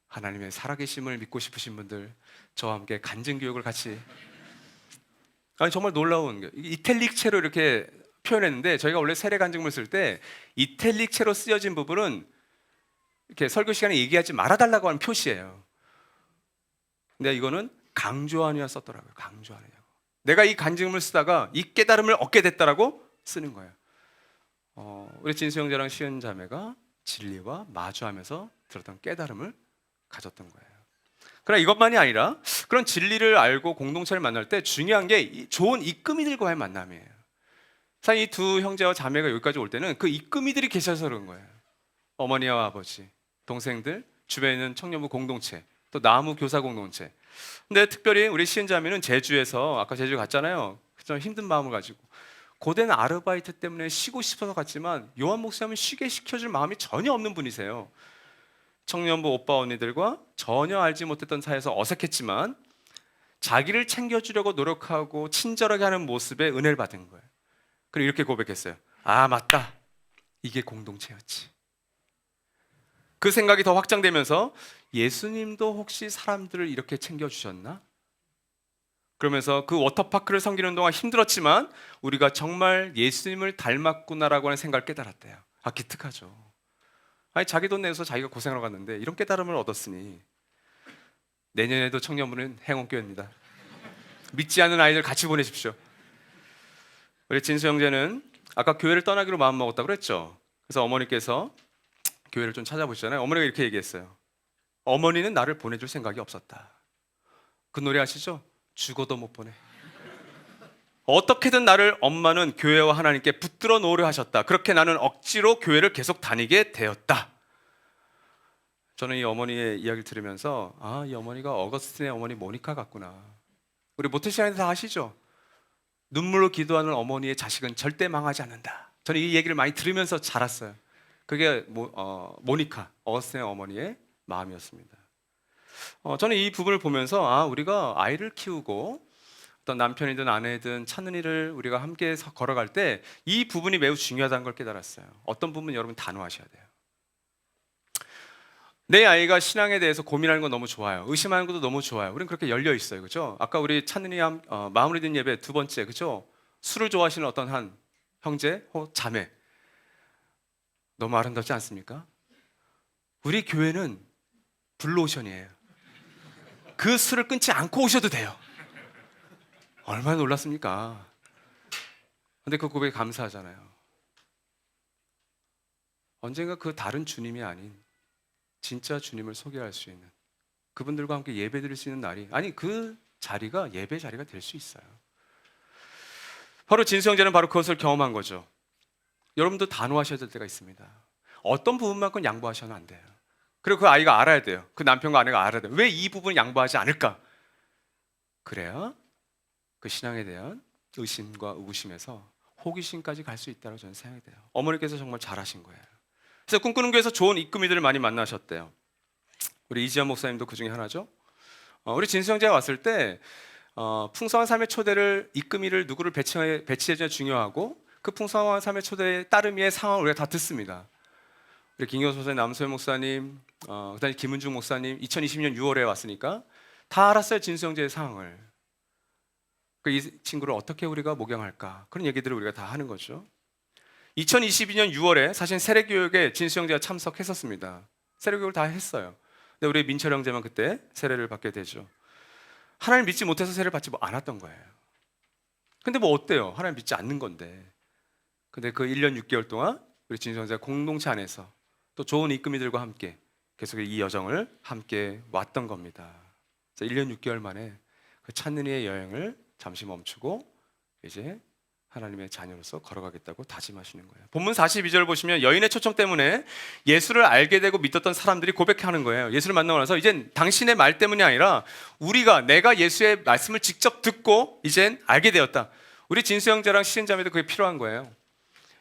하나님의 살아계심을 믿고 싶으신 분들, 저와 함께 간증교육을 같이. 아니, 정말 놀라운 게 이탈릭체로 이렇게 표현했는데, 저희가 원래 세례 간증문을 쓸 때 이탈릭체로 쓰여진 부분은 이렇게 설교 시간에 얘기하지 말아달라고 하는 표시예요. 근데 이거는 강조하느냐 썼더라고요. 강조하느냐고. 내가 이 간증문을 쓰다가 이 깨달음을 얻게 됐다라고 쓰는 거예요. 우리 진수 형제랑 시은 자매가 진리와 마주하면서 들었던 깨달음을 가졌던 거예요. 그러나 이것만이 아니라 그런 진리를 알고 공동체를 만날 때 중요한 게 좋은 이끄미들과의 만남이에요. 사실 이 두 형제와 자매가 여기까지 올 때는 그 이끄미들이 계셔서 그런 거예요. 어머니와 아버지, 동생들, 주변에 있는 청년부 공동체, 또 나무 교사 공동체. 근데 특별히 우리 시은 자매는 제주에서, 아까 제주 갔잖아요. 좀 힘든 마음을 가지고 고된 아르바이트 때문에 쉬고 싶어서 갔지만 요한 목사님은 쉬게 시켜줄 마음이 전혀 없는 분이세요. 청년부 오빠 언니들과 전혀 알지 못했던 사이에서 어색했지만 자기를 챙겨주려고 노력하고 친절하게 하는 모습에 은혜를 받은 거예요. 그리고 이렇게 고백했어요. 아, 맞다. 이게 공동체였지. 그 생각이 더 확장되면서 예수님도 혹시 사람들을 이렇게 챙겨주셨나? 그러면서 그 워터파크를 섬기는 동안 힘들었지만 우리가 정말 예수님을 닮았구나라고 하는 생각을 깨달았대요. 아, 기특하죠. 아니, 자기 돈 내서 자기가 고생하러 갔는데 이런 깨달음을 얻었으니 내년에도 청년부는 행운교회입니다. 믿지 않는 아이들 같이 보내십시오. 우리 진수 형제는 아까 교회를 떠나기로 마음먹었다고 그랬죠. 그래서 어머니께서 교회를 좀 찾아보시잖아요. 어머니가 이렇게 얘기했어요. 어머니는 나를 보내줄 생각이 없었다. 그 노래 아시죠? 죽어도 못 보내. 어떻게든 나를 엄마는 교회와 하나님께 붙들어 놓으려 하셨다. 그렇게 나는 억지로 교회를 계속 다니게 되었다. 저는 이 어머니의 이야기를 들으면서 아, 이 어머니가 어거스틴의 어머니 모니카 같구나. 우리 모태신앙에서 다 아시죠? 눈물로 기도하는 어머니의 자식은 절대 망하지 않는다. 저는 이 얘기를 많이 들으면서 자랐어요. 그게 모니카, 어거스틴의 어머니의 마음이었습니다. 저는 이 부분을 보면서 아, 우리가 아이를 키우고 어떤 남편이든 아내든 찾는 일을 우리가 함께 걸어갈 때 이 부분이 매우 중요하다는 걸 깨달았어요. 어떤 부분 여러분 단호하셔야 돼요. 내 아이가 신앙에 대해서 고민하는 건 너무 좋아요. 의심하는 것도 너무 좋아요. 우리는 그렇게 열려 있어요, 그렇죠? 아까 우리 찾는 이 마무리된 예배 두 번째, 그렇죠? 술을 좋아하시는 어떤 한 형제 혹 자매, 너무 아름답지 않습니까? 우리 교회는 블루오션이에요. 그 술을 끊지 않고 오셔도 돼요. 얼마나 놀랐습니까? 근데 그 고백에 감사하잖아요. 언젠가 그 다른 주님이 아닌 진짜 주님을 소개할 수 있는, 그분들과 함께 예배 드릴 수 있는 날이, 아니 그 자리가 예배 자리가 될 수 있어요. 바로 진수 형제는 바로 그것을 경험한 거죠. 여러분도 단호하셔야 될 때가 있습니다. 어떤 부분만큼 양보하셔는 안 돼요. 그리고 그 아이가 알아야 돼요. 그 남편과 아내가 알아야 돼요. 왜 이 부분 양보하지 않을까? 그래야 그 신앙에 대한 의심과 의구심에서 호기심까지 갈 수 있다고 저는 생각이 돼요. 어머니께서 정말 잘하신 거예요. 그래서 꿈꾸는 교회에서 좋은 이끄미들을 많이 만나셨대요. 우리 이지연 목사님도 그 중에 하나죠. 우리 진수 형제가 왔을 때 풍성한 삶의 초대를, 이끄미를 누구를 배치해주냐 중요하고 그 풍성한 삶의 초대의 따름이의 상황을 우리가 다 듣습니다. 우리 김경수 목사님, 남소연 목사님, 그다음에 김은중 목사님 2020년 6월에 왔으니까 다 알았어요. 진수 형제의 상황을. 이 친구를 어떻게 우리가 목양할까? 그런 얘기들을 우리가 다 하는 거죠. 2022년 6월에 사실 세례교육에 진수 형제가 참석했었습니다. 세례교육을 다 했어요. 근데 우리 민철 형제만 그때 세례를 받게 되죠. 하나님 믿지 못해서 세례를 받지 않았던 거예요. 근데 뭐 어때요? 하나님 믿지 않는 건데. 근데 그 1년 6개월 동안 우리 진수 형제가 공동체 안에서 또 좋은 이끄미들과 함께 계속 이 여정을 함께 왔던 겁니다. 그래서 1년 6개월 만에 그 찬은이의 여행을 잠시 멈추고 이제 하나님의 자녀로서 걸어가겠다고 다짐하시는 거예요. 본문 42절 보시면 여인의 초청 때문에 예수를 알게 되고 믿었던 사람들이 고백하는 거예요. 예수를 만나고 나서 이젠 당신의 말 때문이 아니라 내가 예수의 말씀을 직접 듣고 이젠 알게 되었다. 우리 진수 형제랑 시은자매도 그게 필요한 거예요.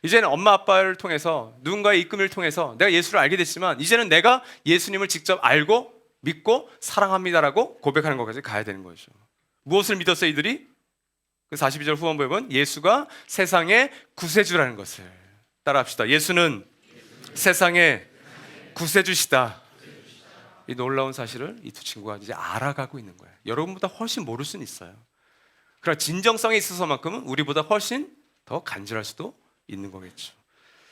이제는 엄마 아빠를 통해서 누군가의 이끌림을 통해서 내가 예수를 알게 됐지만 이제는 내가 예수님을 직접 알고 믿고 사랑합니다라고 고백하는 것까지 가야 되는 거죠. 무엇을 믿었어요 이들이? 그 42절 후반부에 보면 예수가 세상의 구세주라는 것을 따라합시다. 예수는 세상의 구세주시다. 이 놀라운 사실을 이 두 친구가 이제 알아가고 있는 거예요. 여러분보다 훨씬 모를 수는 있어요. 그러나 진정성에 있어서만큼은 우리보다 훨씬 더 간절할 수도 있는 거겠죠.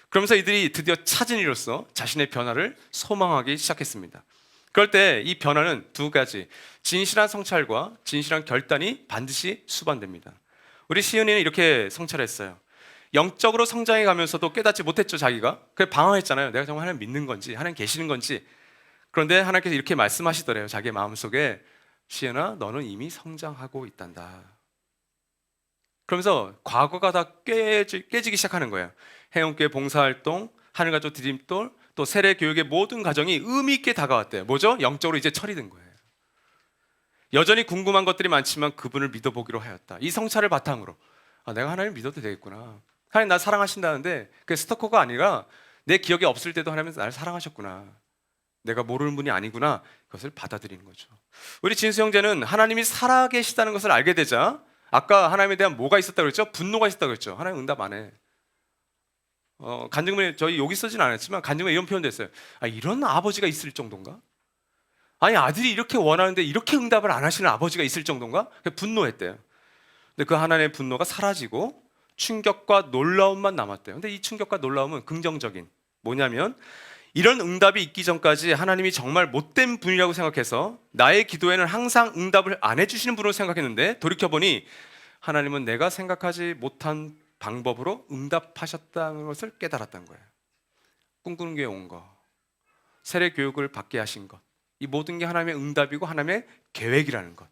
그러면서 이들이 드디어 찾은 이로써 자신의 변화를 소망하기 시작했습니다. 그럴 때 이 변화는 두 가지, 진실한 성찰과 진실한 결단이 반드시 수반됩니다. 우리 시은이는 이렇게 성찰했어요. 영적으로 성장해 가면서도 깨닫지 못했죠. 자기가 그래 방황했잖아요. 내가 정말 하나님 믿는 건지 하나님 계시는 건지. 그런데 하나님께서 이렇게 말씀하시더래요. 자기의 마음속에 시은아 너는 이미 성장하고 있단다. 그러면서 과거가 다 깨지기 시작하는 거예요. 해운교회 봉사활동, 하늘가족 디딤돌, 또 세례교육의 모든 과정이 의미 있게 다가왔대요. 뭐죠? 영적으로 이제 처리된 거예요. 여전히 궁금한 것들이 많지만 그분을 믿어보기로 하였다. 이 성찰을 바탕으로 내가 하나님을 믿어도 되겠구나. 하나님 나 사랑하신다는데 그게 스토커가 아니라 내 기억에 없을 때도 하나님은 나를 사랑하셨구나. 내가 모르는 분이 아니구나. 그것을 받아들이는 거죠. 우리 진수 형제는 하나님이 살아계시다는 것을 알게 되자 아까 하나님에 대한 뭐가 있었다고 그랬죠? 분노가 있었다고 그랬죠. 하나님 응답 안 해. 간증문에 저희 여기 쓰진 않았지만 간증문에 이런 표현도 했어요. 이런 아버지가 있을 정도인가? 아니 아들이 이렇게 원하는데 이렇게 응답을 안 하시는 아버지가 있을 정도인가? 분노했대요. 근데 그 하나님의 분노가 사라지고 충격과 놀라움만 남았대요. 근데 이 충격과 놀라움은 긍정적인 뭐냐면 이런 응답이 있기 전까지 하나님이 정말 못된 분이라고 생각해서 나의 기도에는 항상 응답을 안 해주시는 분으로 생각했는데 돌이켜보니 하나님은 내가 생각하지 못한 방법으로 응답하셨다는 것을 깨달았던 거예요. 꿈꾸는 게 온 거, 세례 교육을 받게 하신 것, 이 모든 게 하나님의 응답이고 하나님의 계획이라는 것.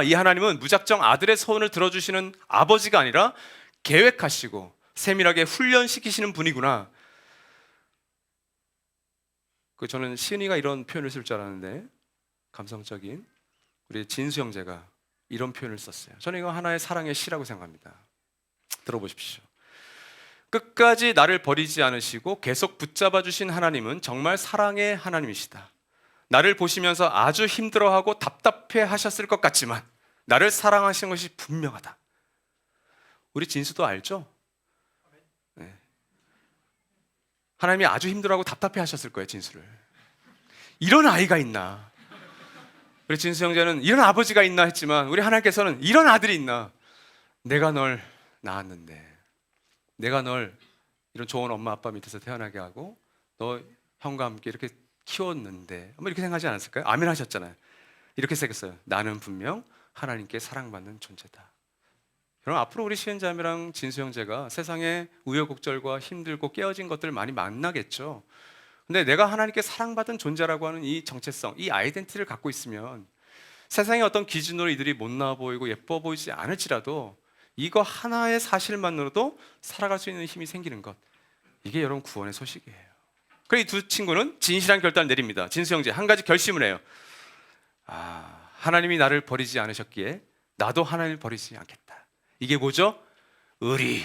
이 하나님은 무작정 아들의 소원을 들어주시는 아버지가 아니라 계획하시고 세밀하게 훈련시키시는 분이구나. 저는 시은이가 이런 표현을 쓸 줄 알았는데 감성적인 우리 진수 형제가 이런 표현을 썼어요. 저는 이거 하나의 사랑의 시라고 생각합니다. 들어보십시오. 끝까지 나를 버리지 않으시고 계속 붙잡아 주신 하나님은 정말 사랑의 하나님이시다. 나를 보시면서 아주 힘들어하고 답답해 하셨을 것 같지만 나를 사랑하시는 것이 분명하다. 우리 진수도 알죠? 네. 하나님이 아주 힘들어하고 답답해 하셨을 거예요. 진수를. 이런 아이가 있나? 우리 진수 형제는 이런 아버지가 있나 했지만 우리 하나님께서는 이런 아들이 있나? 내가 널 낳았는데 내가 널 이런 좋은 엄마 아빠 밑에서 태어나게 하고 너 형과 함께 이렇게 키웠는데 이렇게 생각하지 않았을까요? 아멘 하셨잖아요. 이렇게 생각했어요. 나는 분명 하나님께 사랑받는 존재다. 그럼 앞으로 우리 시은자매랑 진수 형제가 세상에 우여곡절과 힘들고 깨어진 것들을 많이 만나겠죠. 근데 내가 하나님께 사랑받은 존재라고 하는 이 정체성, 이 아이덴티티를 갖고 있으면 세상의 어떤 기준으로 이들이 못나와 보이고 예뻐 보이지 않을지라도 이거 하나의 사실만으로도 살아갈 수 있는 힘이 생기는 것, 이게 여러분 구원의 소식이에요. 그래서 이 두 친구는 진실한 결단을 내립니다. 진수 형제 한 가지 결심을 해요. 하나님이 나를 버리지 않으셨기에 나도 하나님을 버리지 않겠다. 이게 뭐죠? 의리.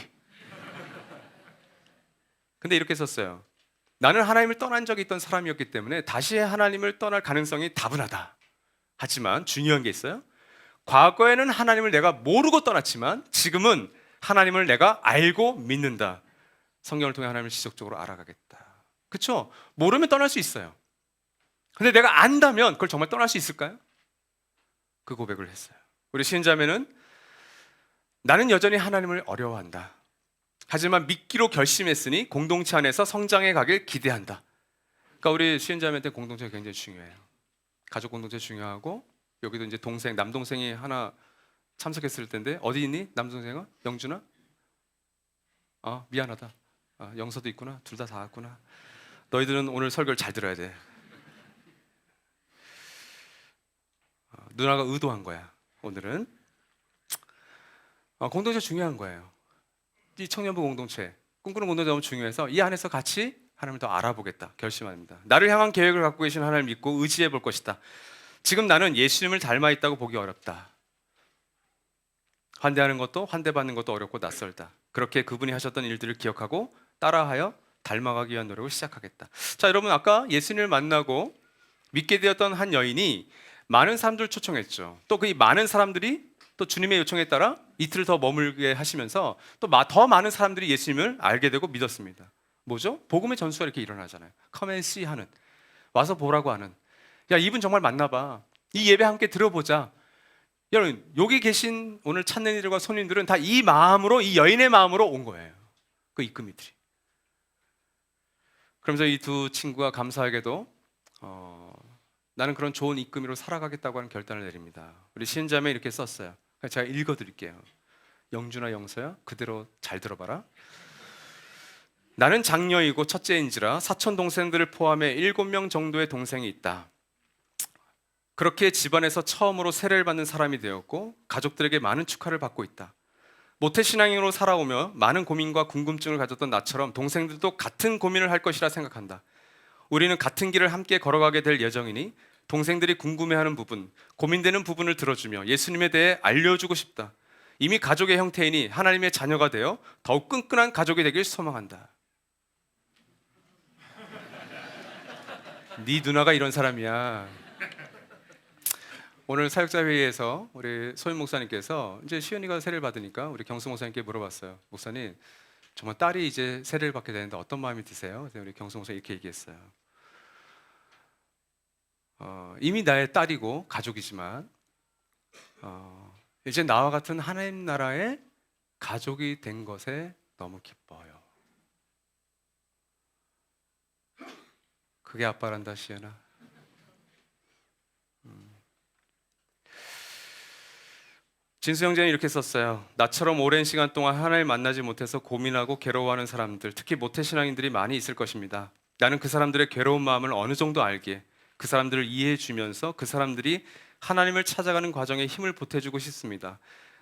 근데 이렇게 썼어요. 나는 하나님을 떠난 적이 있던 사람이었기 때문에 다시 하나님을 떠날 가능성이 다분하다. 하지만 중요한 게 있어요. 과거에는 하나님을 내가 모르고 떠났지만 지금은 하나님을 내가 알고 믿는다. 성경을 통해 하나님을 지속적으로 알아가겠다. 그렇죠? 모르면 떠날 수 있어요. 근데 내가 안다면 그걸 정말 떠날 수 있을까요? 그 고백을 했어요. 우리 신자매는 나는 여전히 하나님을 어려워한다. 하지만 믿기로 결심했으니 공동체 안에서 성장해 가길 기대한다. 그러니까 우리 신자매한테 공동체가 굉장히 중요해요. 가족 공동체 중요하고, 여기도 이제 동생, 남동생이 하나 참석했을 텐데 어디 있니? 남동생은? 영준아? 미안하다. 영서도 있구나. 둘 다 왔구나. 너희들은 오늘 설교를 잘 들어야 돼. 누나가 의도한 거야. 오늘은 공동체 중요한 거예요. 이 청년부 공동체, 꿈꾸는 공동체 너무 중요해서 이 안에서 같이 하나님을 더 알아보겠다 결심합니다. 나를 향한 계획을 갖고 계신 하나님을 믿고 의지해 볼 것이다. 지금 나는 예수님을 닮아 있다고 보기 어렵다. 환대하는 것도 환대받는 것도 어렵고 낯설다. 그렇게 그분이 하셨던 일들을 기억하고 따라하여 닮아가기 위한 노력을 시작하겠다. 자, 여러분, 아까 예수님을 만나고 믿게 되었던 한 여인이 많은 사람들을 초청했죠. 또 그 많은 사람들이 또 주님의 요청에 따라 이틀 더 머물게 하시면서 또 더 많은 사람들이 예수님을 알게 되고 믿었습니다. 뭐죠? 복음의 전수가 이렇게 일어나잖아요. Come and see 하는, 와서 보라고 하는. 야, 이분 정말 맞나 이 예배 함께 들어보자. 여러분, 여기 계신 오늘 찾는 이들과 손님들은 다 이 마음으로, 이 여인의 마음으로 온 거예요. 그 입금이들이. 그러면서 이 두 친구가 감사하게도 나는 그런 좋은 입금이로 살아가겠다고 하는 결단을 내립니다. 우리 신자매 이렇게 썼어요. 제가 읽어드릴게요. 영준아, 영서야, 그대로 잘 들어봐라. 나는 장녀이고 첫째인지라 사촌 동생들을 포함해 7명 정도의 동생이 있다. 그렇게 집안에서 처음으로 세례를 받는 사람이 되었고 가족들에게 많은 축하를 받고 있다. 모태신앙인으로 살아오며 많은 고민과 궁금증을 가졌던 나처럼 동생들도 같은 고민을 할 것이라 생각한다. 우리는 같은 길을 함께 걸어가게 될 예정이니 동생들이 궁금해하는 부분, 고민되는 부분을 들어주며 예수님에 대해 알려주고 싶다. 이미 가족의 형태이니 하나님의 자녀가 되어 더욱 끈끈한 가족이 되길 소망한다. 네 누나가 이런 사람이야. 오늘 사역자 회의에서 우리 소윤 목사님께서 이제 시연이가 세례를 받으니까 우리 경수 목사님께 물어봤어요. 목사님, 정말 딸이 이제 세례를 받게 되는데 어떤 마음이 드세요? 그래서 우리 경수 목사님 이렇게 얘기했어요. 이미 나의 딸이고 가족이지만 이제 나와 같은 하나님 나라의 가족이 된 것에 너무 기뻐요. 그게 아빠란다, 시연아. 진수 형제는 이렇게 썼어요. 나처럼 오랜 시간 동안 하나님을 만나지 못해서 고민하고 괴로워하는 사람들, 특히 모태신앙인들이 많이 있을 것입니다. 나는 그 사람들의 괴로운 마음을 어느 정도 알기에 그 사람들을 이해해 주면서 그 사람들이 하나님을 찾아가는 과정에 힘을 보태주고 싶습니다.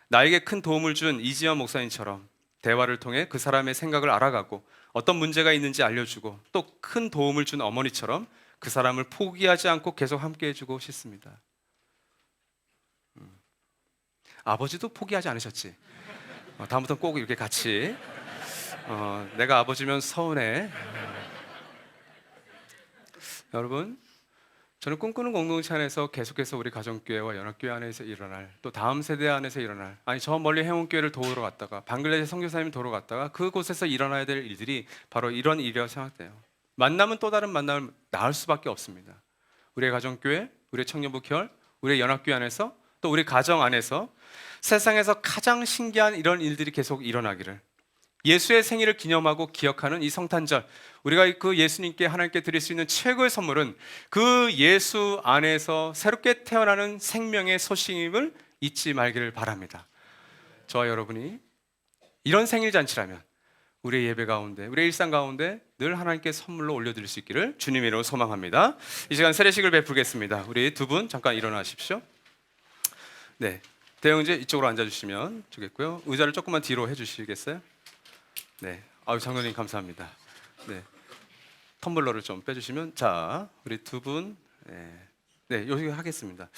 나에게 큰 도움을 준 이지연 목사님처럼 대화를 통해 그 사람의 생각을 알아가고 어떤 문제가 있는지 알려주고 또 큰 도움을 준 어머니처럼 그 사람을 포기하지 않고 계속 함께 해주고 싶습니다. 아버지도 포기하지 않으셨지? 다음부터는 꼭 이렇게 같이 내가 아버지면 서운해. 여러분, 저는 꿈꾸는 공동체 안에서 계속해서 우리 가정교회와 연합교회 안에서 일어날, 또 다음 세대 안에서 일어날, 아니 저 멀리 해운교회를 도우러 갔다가 방글라데시 선교사님 도우러 갔다가 그곳에서 일어나야 될 일들이 바로 이런 일이라고 생각돼요. 만나면 또 다른 만남을 낳을 수밖에 없습니다. 우리의 가정교회, 우리의 청년부 결, 우리의 연합교회 안에서 또 우리 가정 안에서 세상에서 가장 신기한 이런 일들이 계속 일어나기를, 예수의 생일을 기념하고 기억하는 이 성탄절, 우리가 그 예수님께 하나님께 드릴 수 있는 최고의 선물은 그 예수 안에서 새롭게 태어나는 생명의 소식임을 잊지 말기를 바랍니다. 저와 여러분이 이런 생일 잔치라면 우리의 예배 가운데, 우리의 일상 가운데 늘 하나님께 선물로 올려드릴 수 있기를 주님의 이름으로 소망합니다. 이 시간 세례식을 베풀겠습니다. 우리 두 분 잠깐 일어나십시오. 네, 대형제 이쪽으로 앉아주시면 좋겠고요. 의자를 조금만 뒤로 해주시겠어요? 네, 아유 장로님 감사합니다. 네, 텀블러를 좀 빼주시면, 자 우리 두 분, 네 여기 하겠습니다.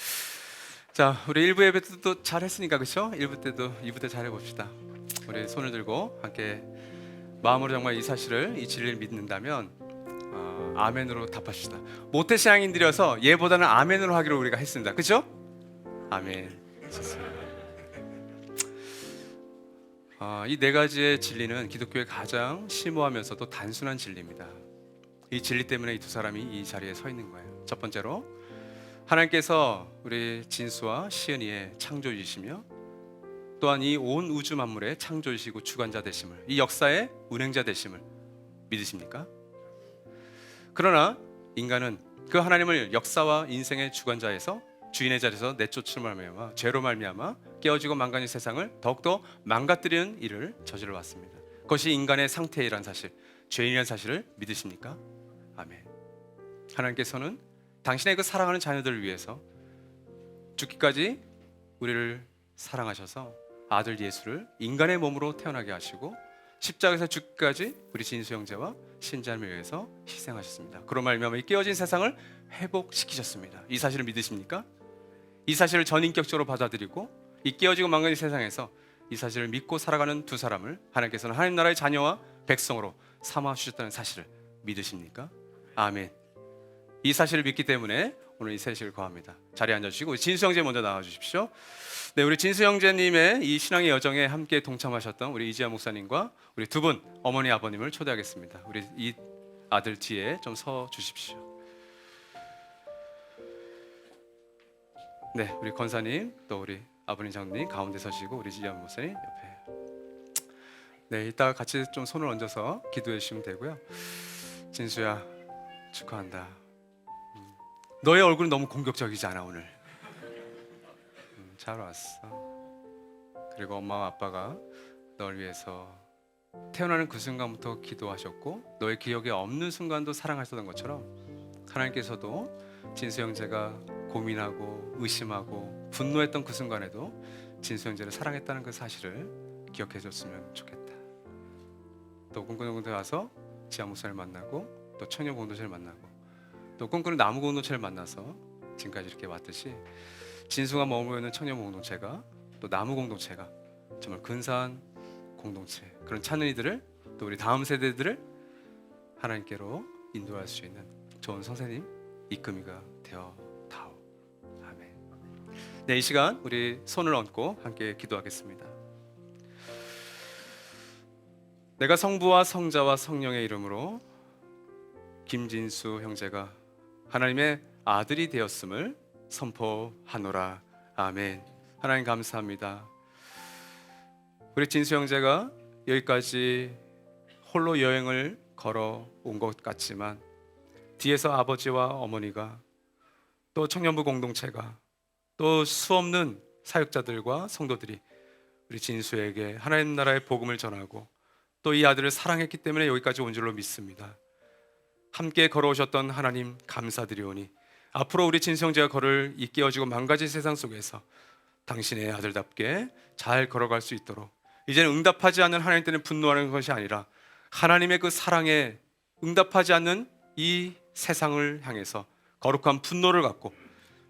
자, 우리 1부 예배 때도 잘했으니까 그렇죠? 1부 때도 2부 때 잘해봅시다. 우리 손을 들고 함께 마음으로 정말 이 사실을, 이 진리를 믿는다면 아멘으로 답합시다. 모태신앙인들이어서 예보다는 아멘으로 하기로 우리가 했습니다. 그렇죠? 아멘. 이 네 가지의 진리는 기독교의 가장 심오하면서도 단순한 진리입니다. 이 진리 때문에 이 두 사람이 이 자리에 서 있는 거예요. 첫 번째로 하나님께서 우리 진수와 시은이의 창조주시며 또한 이 온 우주 만물의 창조주시고 주관자 되심을, 이 역사의 운행자 되심을 믿으십니까? 그러나 인간은 그 하나님을 역사와 인생의 주관자에서 주인의 자리에서 내쫓음을 말미암아 죄로 말미암아 깨어지고 망가진 세상을 더욱더 망가뜨리는 일을 저질러 왔습니다. 그것이 인간의 상태이란 사실, 죄인이라는 사실을 믿으십니까? 아멘. 하나님께서는 당신의 그 사랑하는 자녀들을 위해서 죽기까지 우리를 사랑하셔서 아들 예수를 인간의 몸으로 태어나게 하시고 십자가에서 죽기까지 우리 진수 형제와 신자를 위해서 희생하셨습니다. 그로 말미암아 이 깨어진 세상을 회복시키셨습니다. 이 사실을 믿으십니까? 이 사실을 전인격적으로 받아들이고 이 깨어지고 망가진 세상에서 이 사실을 믿고 살아가는 두 사람을 하나님께서는 하나님 나라의 자녀와 백성으로 삼아 주셨다는 사실을 믿으십니까? 아멘. 이 사실을 믿기 때문에 오늘 이 세식을 거합니다. 자리에 앉아주시고 진수 형제 먼저 나와 주십시오. 네, 우리 진수 형제님의 이 신앙의 여정에 함께 동참하셨던 우리 이지아 목사님과 우리 두 분 어머니 아버님을 초대하겠습니다. 우리 이 아들 뒤에 좀 서 주십시오. 네, 우리 권사님 또 우리 아버님 장로님 가운데 서시고 우리 이지아 목사님 옆에. 네, 이따 같이 좀 손을 얹어서 기도해 주시면 되고요. 진수야 축하한다. 너의 얼굴은 너무 공격적이지 않아 오늘. 잘 왔어. 그리고 엄마와 아빠가 널 위해서 태어나는 그 순간부터 기도하셨고 너의 기억에 없는 순간도 사랑하셨던 것처럼 하나님께서도 진수 형제가 고민하고 의심하고 분노했던 그 순간에도 진수 형제를 사랑했다는 그 사실을 기억해 줬으면 좋겠다. 또 꿈꾸는 공동체 와서 지하 목사를 만나고 또 청년 공동체를 만나고 또 꿈꾸는 나무 공동체를 만나서 지금까지 이렇게 왔듯이 진수가 머물고 있는 청년 공동체가 또 나무 공동체가 정말 근사한 공동체, 그런 찾는 이들을 또 우리 다음 세대들을 하나님께로 인도할 수 있는 좋은 선생님 이끌미가 되어 다오. 아멘. 네, 이 시간 우리 손을 얹고 함께 기도하겠습니다. 내가 성부와 성자와 성령의 이름으로 김진수 형제가 하나님의 아들이 되었음을 선포하노라. 아멘. 하나님 감사합니다. 우리 진수 형제가 여기까지 홀로 여행을 걸어온 것 같지만 뒤에서 아버지와 어머니가 또 청년부 공동체가 또 수없는 사역자들과 성도들이 우리 진수에게 하나님 나라의 복음을 전하고 또 이 아들을 사랑했기 때문에 여기까지 온 줄로 믿습니다. 함께 걸어오셨던 하나님 감사드리오니 앞으로 우리 진수 형제가 걸을 이 깨어지고 망가진 세상 속에서 당신의 아들답게 잘 걸어갈 수 있도록 이제는 응답하지 않는 하나님 때문에 분노하는 것이 아니라 하나님의 그 사랑에 응답하지 않는 이 세상을 향해서 거룩한 분노를 갖고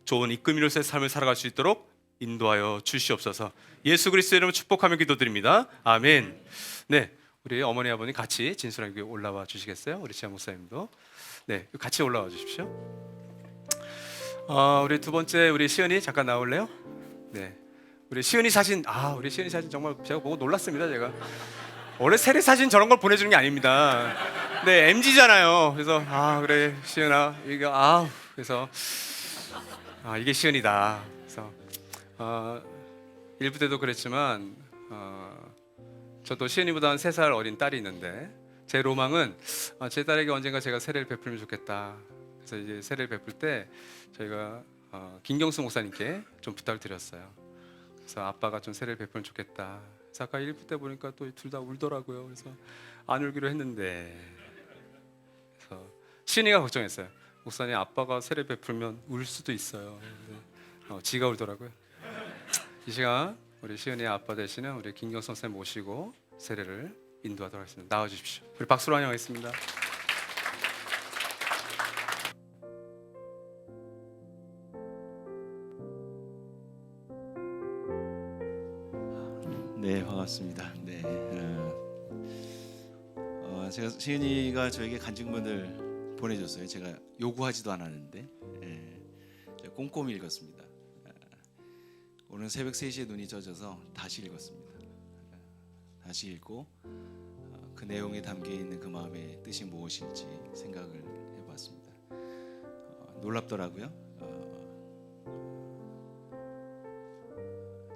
좋은 이끌미로서의 삶을 살아갈 수 있도록 인도하여 주시옵소서. 예수 그리스도의 이름으로 축복하며 기도드립니다. 아멘. 네, 우리 어머니 아버님 같이 진수랑 여기 올라와 주시겠어요? 우리 지하 목사님도 네, 같이 올라와 주십시오. 우리 두 번째 우리 시은이 잠깐 나올래요? 네, 우리 시은이 사진 우리 시은이 사진 정말 제가 보고 놀랐습니다. 제가 원래 세례 사진 저런 걸 보내주는 게 아닙니다. 네, MG잖아요. 그래서 그래 시은아 이거 그래서 이게 시은이다. 그래서 1부 때도 그랬지만 저도 시은이보다 한 3살 어린 딸이 있는데 제 로망은 제 딸에게 언젠가 제가 세례를 베풀면 좋겠다. 그래서 이제 세례를 베풀 때 저희가 김경수 목사님께 좀 부탁을 드렸어요. 그래서 아빠가 좀 세례를 베풀면 좋겠다. 그래서 아까 1부 때 보니까 또 둘 다 울더라고요. 그래서 안 울기로 했는데 그래서 시은이가 걱정했어요. 목사님 아빠가 세례 베풀면 울 수도 있어요. 근데 지가 울더라고요. 이 시간 우리 시은이의 아빠 되시는 우리 김경수 선생님 모시고 세례를 인도하도록 하겠습니다. 나와주십시오. 우리 박수로 환영하겠습니다. 네, 반갑습니다. 네, 제가 시은이가 저에게 간증문을 보내줬어요. 제가 요구하지도 않았는데 제가 꼼꼼히 읽었습니다. 오늘 새벽 3시에 눈이 젖어서 다시 읽었습니다. 다시 읽고 그 내용에 담겨 있는 그 마음의 뜻이 무엇일지 생각을 해봤습니다. 놀랍더라고요.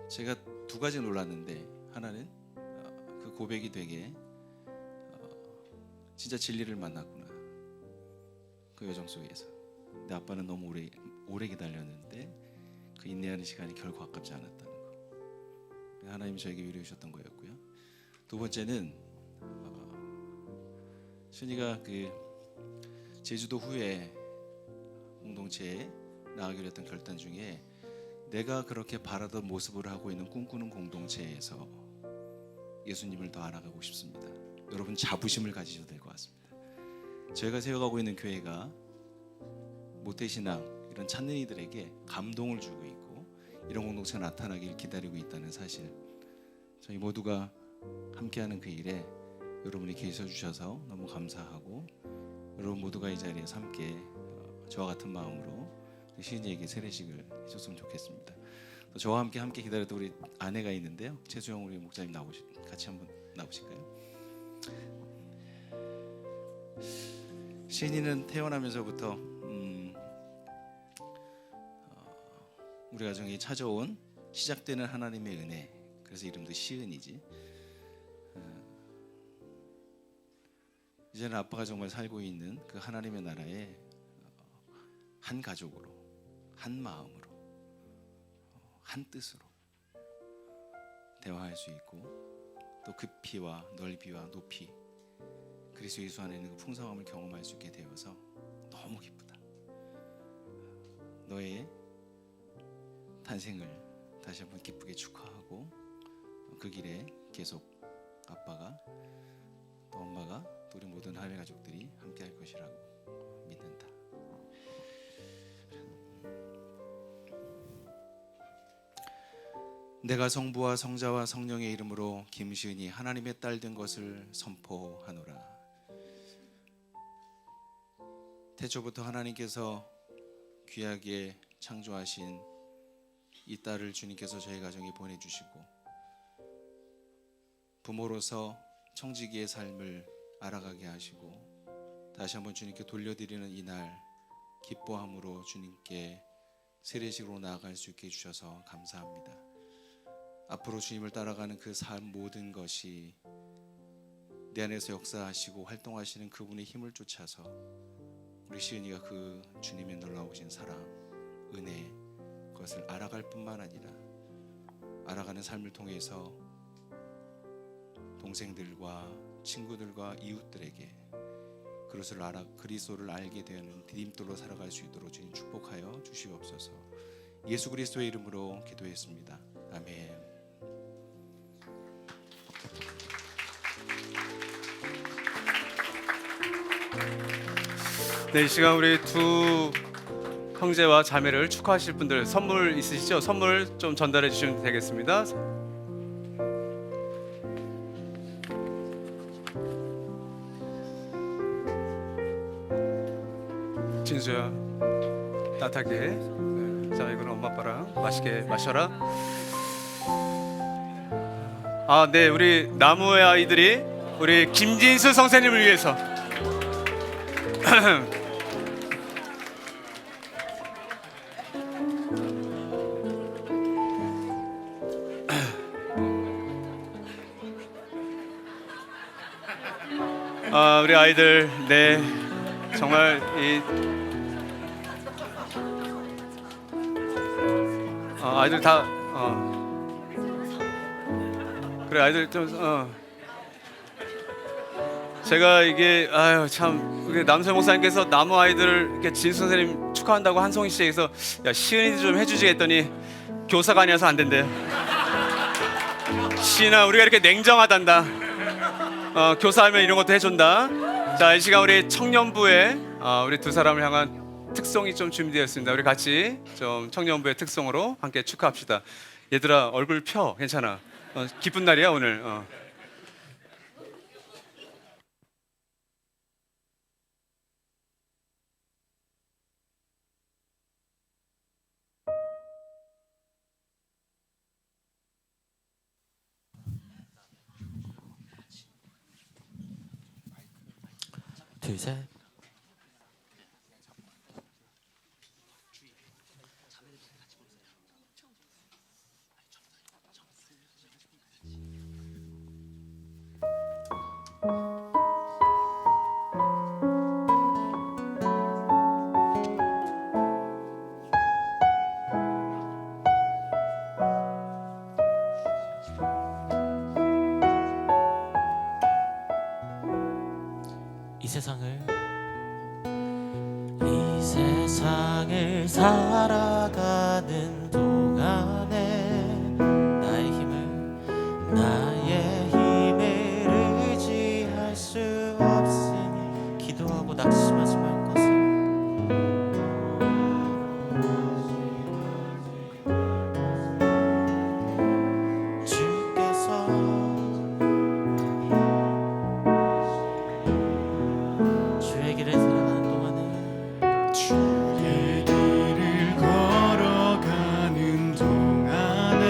제가 두 가지 놀랐는데, 하나는 그 고백이 되게 진짜 진리를 만났구나, 그 여정 속에서. 내 아빠는 너무 오래 기다렸는데 그 인내하는 시간이 결코 아깝지 않았다는 거, 하나님이 저에게 위로해 주셨던 거였고요. 두 번째는 순이가 그 제주도 후에 공동체에 나가기로 했던 결단 중에 내가 그렇게 바라던 모습을 하고 있는 꿈꾸는 공동체에서 예수님을 더 알아가고 싶습니다. 여러분, 자부심을 가지셔도 될 것 같습니다. 저희가 세워가고 있는 교회가 모태신앙, 이런 찾는 이들에게 감동을 주고 있고 이런 공동체가 나타나길 기다리고 있다는 사실, 저희 모두가 함께하는 그 일에 여러분이 계셔 주셔서 너무 감사하고, 여러분 모두가 이 자리에서 함께 저와 같은 마음으로 시은이에게 세례식을 해줬으면 좋겠습니다. 저와 함께 기다렸던 우리 아내가 있는데요, 최수영 우리 목사님 같이 한번 나오실까요? 시은이는 태어나면서부터 우리 가정에 찾아온 시작되는 하나님의 은혜, 그래서 이름도 시은이지. 이제는 아빠가 정말 살고 있는 그 하나님의 나라에 한 가족으로, 한 마음으로, 한 뜻으로 대화할 수 있고, 또 깊이와 넓이와 높이, 그리스도 예수 안에 있는 그 풍성함을 경험할 수 있게 되어서 너무 기쁘다. 너의 탄생을 다시 한번 기쁘게 축하하고, 그 길에 계속 아빠가 또 엄마가 또 우리 모든 하나님의 가족들이 함께 할 것이라고 믿는다. 내가 성부와 성자와 성령의 이름으로 김시은이 하나님의 딸 된 것을 선포하노라. 태초부터 하나님께서 귀하게 창조하신 이 딸을 주님께서 저희 가정에 보내주시고, 부모로서 청지기의 삶을 알아가게 하시고 다시 한번 주님께 돌려드리는 이날 기뻐함으로 주님께 세례식으로 나아갈 수 있게 해주셔서 감사합니다. 앞으로 주님을 따라가는 그 삶 모든 것이 내 안에서 역사하시고 활동하시는 그분의 힘을 쫓아서 우리 시은이가 그 주님의 놀라우신 사랑, 은혜, 그것을 알아갈 뿐만 아니라 알아가는 삶을 통해서 동생들과 친구들과 이웃들에게 그리스도를 알게 되는 디딤돌로 살아갈 수 있도록 주님 축복하여 주시옵소서. 예수 그리스도의 이름으로 기도했습니다. 아멘. 네, 이 시간 우리 두 형제와 자매를 축하하실 분들 선물 있으시죠? 선물 좀 전달해 주시면 되겠습니다. 진수야, 따뜻하게. 네. 자, 이거는 엄마 아빠랑 맛있게 마셔라. 아, 네, 우리 나무의 아이들이 우리 김진수 선생님을 위해서 우리 아이들, 네, 정말 아이들 다 그래, 아이들 좀 제가 이게 참 우리 남세 목사님께서 나무 아이들을 이렇게 진수 선생님 축하한다고 한송이 씨에게서 야, 시은이도 좀 해주지 했더니 교사가 아니어서 안 된대요. 시은아, 우리가 이렇게 냉정하단다. 교사하면 이런 것도 해준다. 자, 이 시간 우리 청년부에 우리 두 사람을 향한 특송이 좀 준비되었습니다. 우리 같이 좀 청년부의 특송으로 함께 축하합시다. 얘들아, 얼굴 펴. 괜찮아. 기쁜 날이야 오늘. 둘, 셋. 이 세상을 살아가는 동안에 나의 힘을 의지할 수 없으니 기도하고 낙심하지 말 것을. 주께서 주의 길을 살아가는 동안에 주의 길을 걸어가는 동안에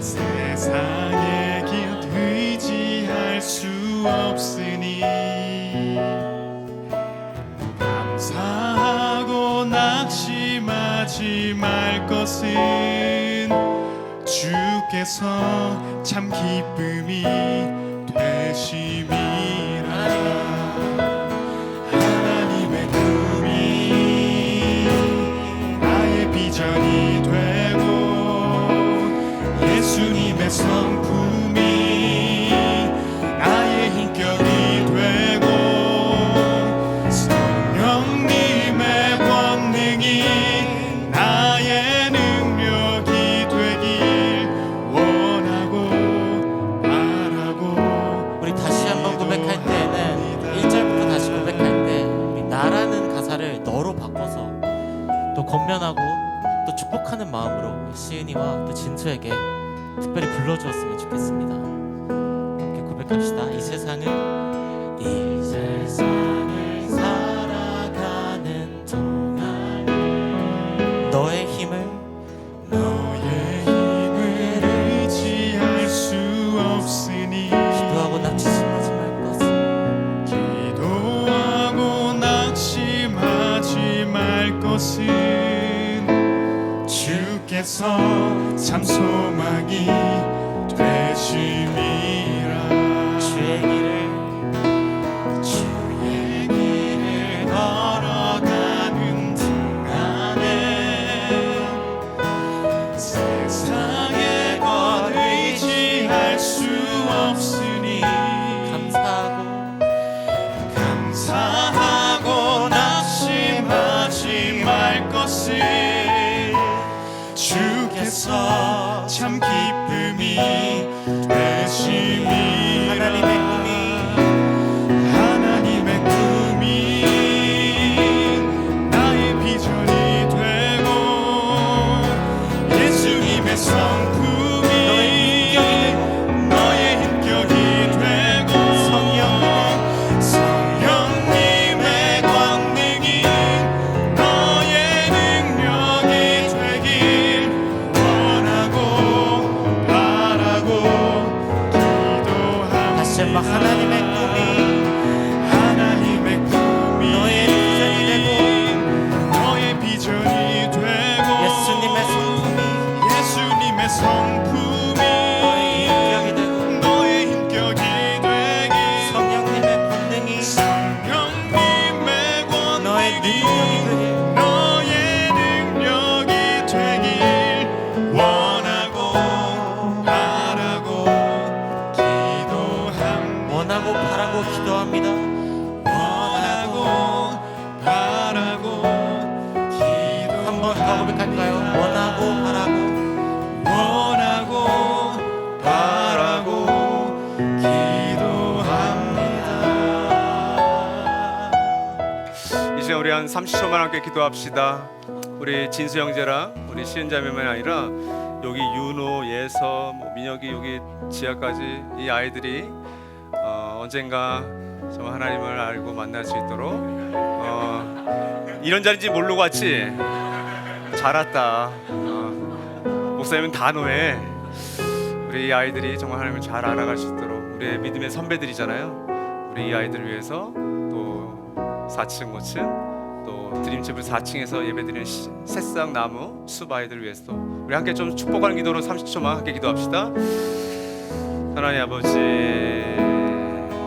세상의 길 의지할 수 없으니 감사하고 낙심하지 말 것은 주께서 참 기쁨이 되심이라. 하나님의 꿈이 나의 비전이 되고 예수님의 성품이 나의 인격이 되고 성령님의 권능이 나의 능력이 되길 원하고 바라고. 우리 다시 한번 고백할 때는 1절부터 다시 고백할 때 우리 나라는 가사를 너로 바꿔서 또 권면하고 또 축복하는 마음으로 시은이와 또 진수에게 특별히 불러주었으면 좋겠습니다. 함께 고백합시다. 이 세상을 살아가는 동안에 너의 힘을 의지할 수 없으니 기도하고 낙심하지 말 것을. 기도하고 낙심하지 말 것은 주께서 참 소망이 되심이라. 주의 길을 걸어가는 동안에 세상의 것 의지할 수 없으니 감사하고 낙심하지 말 것을 주께서 참 기쁨이 되심이라. 하나님의 꿈이 나의 비전이 되고 예수님의 성품이 너의 인격이 되고 성령님의 권능이 너의 능력이 되길 원하고 바라고 기도합니다. 다시 한번 하나님의 꿈이 너의 비전이 되고 예수님의 성품이 너의 인격이 되길 성령님의 권능이 너의 능력이 되길 원하고 바라고 기도합니다. 원하고 바라고 기도합니다. 원하고 바라고 한번 더 고백할까요? 원하고 바라고 기도합니다. 이제 우리 한 30초만 함께 기도합시다. 우리 진수 형제랑 우리 시은 자매만이 아니라 여기 윤호, 예서, 민혁이 여기 지하까지 이 아이들이 언젠가 정말 하나님을 알고 만날 수 있도록 이런 자리인지 모르고 왔지? 잘 왔다. 목사님은 단호해. 우리 이 아이들이 정말 하나님을 잘 알아갈 수 있도록 우리의 믿음의 선배들이잖아요. 우리 이 아이들을 위해서 또 4층, 5층 또 드림집을 4층에서 예배드리는 새싹 나무 숲 아이들을 위해서 또 우리 함께 좀 축복하는 기도로 30초만 함께 기도합시다. 하나님 아버지,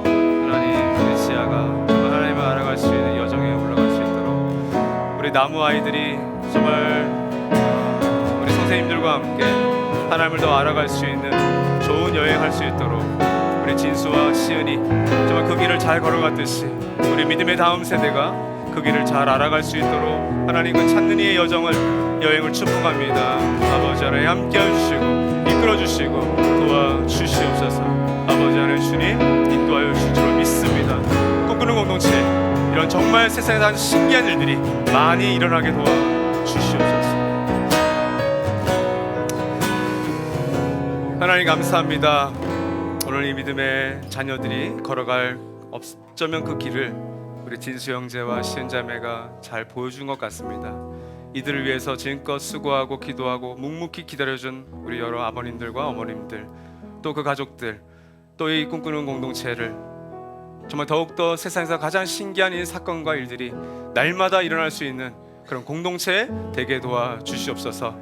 하나님 우리 지아가 정말 하나님을 알아갈 수 있는 여정에 올라갈 수 있도록 우리 나무 아이들이 정말 우리 선생님들과 함께 하나님을 더 알아갈 수 있는 좋은 여행할 수 있도록 우리 진수와 시은이 정말 그 길을 잘 걸어갔듯이 우리 믿음의 다음 세대가 그 길을 잘 알아갈 수 있도록 하나님 그 찾는 이의 여행을 축복합니다. 아버지 하나님 함께 해주시고 이끌어 주시고 도와주시옵소서. 아버지 하나님 주님 인도하여 주실 줄 믿습니다. 꿈꾸는 공동체 이런 정말 세상에 한 신기한 일들이 많이 일어나게 도와주시옵소서. 하나님 감사합니다. 오늘 이 믿음의 자녀들이 걸어갈 어쩌면 그 길을 우리 진수 형제와 시은 자매가 잘 보여준 것 같습니다. 이들을 위해서 지금껏 수고하고 기도하고 묵묵히 기다려준 우리 여러 아버님들과 어머님들 또 그 가족들 또 이 꿈꾸는 공동체를 정말 더욱더 세상에서 가장 신기한 이 사건과 일들이 날마다 일어날 수 있는 그런 공동체 되게 도와주시옵소서.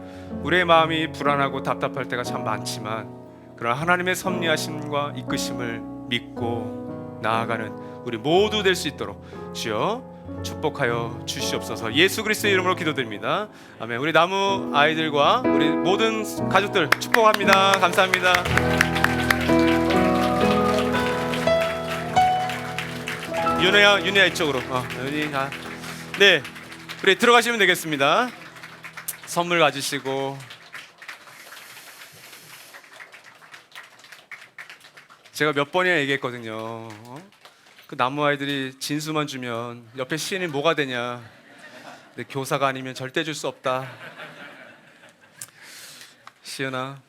우리의 마음이 불안하고 답답할 때가 참 많지만 그러나 하나님의 섭리하심과 이끄심을 믿고 나아가는 우리 모두 될 수 있도록 주여 축복하여 주시옵소서. 예수 그리스도의 이름으로 기도드립니다. 아멘. 우리 나무 아이들과 우리 모든 가족들 축복합니다. 감사합니다. 윤혜야 이쪽으로. 윤희야. 네, 우리 들어가시면 되겠습니다. 선물 가지시고. 제가 몇 번이나 얘기했거든요. 그 나무 아이들이 진수만 주면 옆에 시인이 뭐가 되냐. 근데 교사가 아니면 절대 줄 수 없다. 시은아,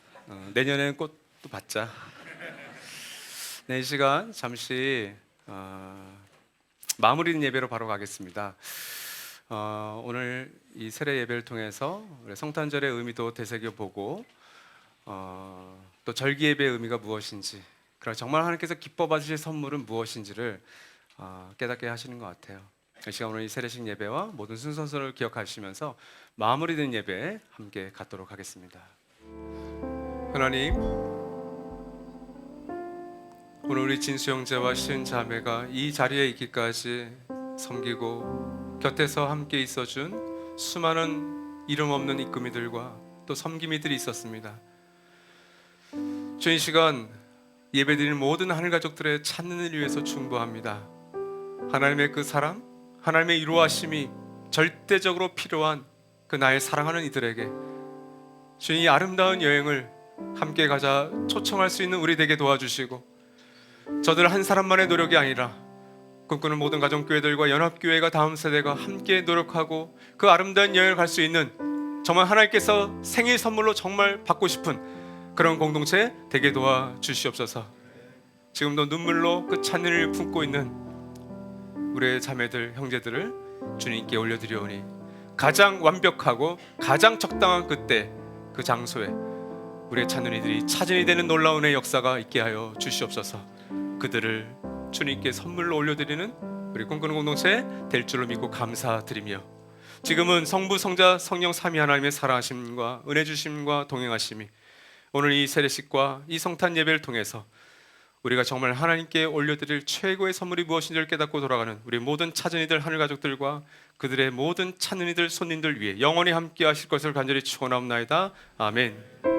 내년에는 꽃도 받자. 네, 이 시간 잠시 마무리 예배로 바로 가겠습니다. 오늘 이 세례 예배를 통해서 성탄절의 의미도 되새겨보고 또 절기 예배의 의미가 무엇인지, 그럼 정말 하나님께서 기뻐 받으실 선물은 무엇인지를 깨닫게 하시는 것 같아요. 이 시간 오늘 이 세례식 예배와 모든 순서를 기억하시면서 마무리된 예배 함께 갖도록 하겠습니다. 하나님, 오늘 우리 진수 형제와 시은 자매가 이 자리에 있기까지 섬기고 곁에서 함께 있어준 수많은 이름 없는 이끄미들과 또 섬기미들이 있었습니다. 주인 시간 예배드리는 모든 하늘 가족들의 찾는 일을 위해서 충고합니다. 하나님의 그 사랑, 하나님의 이루하심이 절대적으로 필요한 그 나의 사랑하는 이들에게 주인 이 아름다운 여행을 함께 가자 초청할 수 있는 우리 되게 도와주시고, 저들 한 사람만의 노력이 아니라 꿈꾸는 모든 가정교회들과 연합교회가 다음 세대가 함께 노력하고 그 아름다운 여행을 갈 수 있는 정말 하나님께서 생일 선물로 정말 받고 싶은 그런 공동체 되게 도와주시옵소서. 지금도 눈물로 그 찾는 일을 품고 있는 우리의 자매들, 형제들을 주님께 올려드리오니 가장 완벽하고 가장 적당한 그때 그 장소에 우리의 찾는 이들이 찾은이 되는 놀라운 은혜의 역사가 있게 하여 주시옵소서. 그들을 주님께 선물로 올려드리는 우리 꿈꾸는 공동체 될 줄로 믿고 감사드리며, 지금은 성부, 성자, 성령 삼위 하나님의 사랑하심과 은혜 주심과 동행하심이 오늘 이 세례식과 이 성탄 예배를 통해서 우리가 정말 하나님께 올려드릴 최고의 선물이 무엇인지를 깨닫고 돌아가는 우리 모든 찾은 이들 하늘 가족들과 그들의 모든 찾는 이들 손님들 위해 영원히 함께 하실 것을 간절히 축원하옵나이다. 아멘.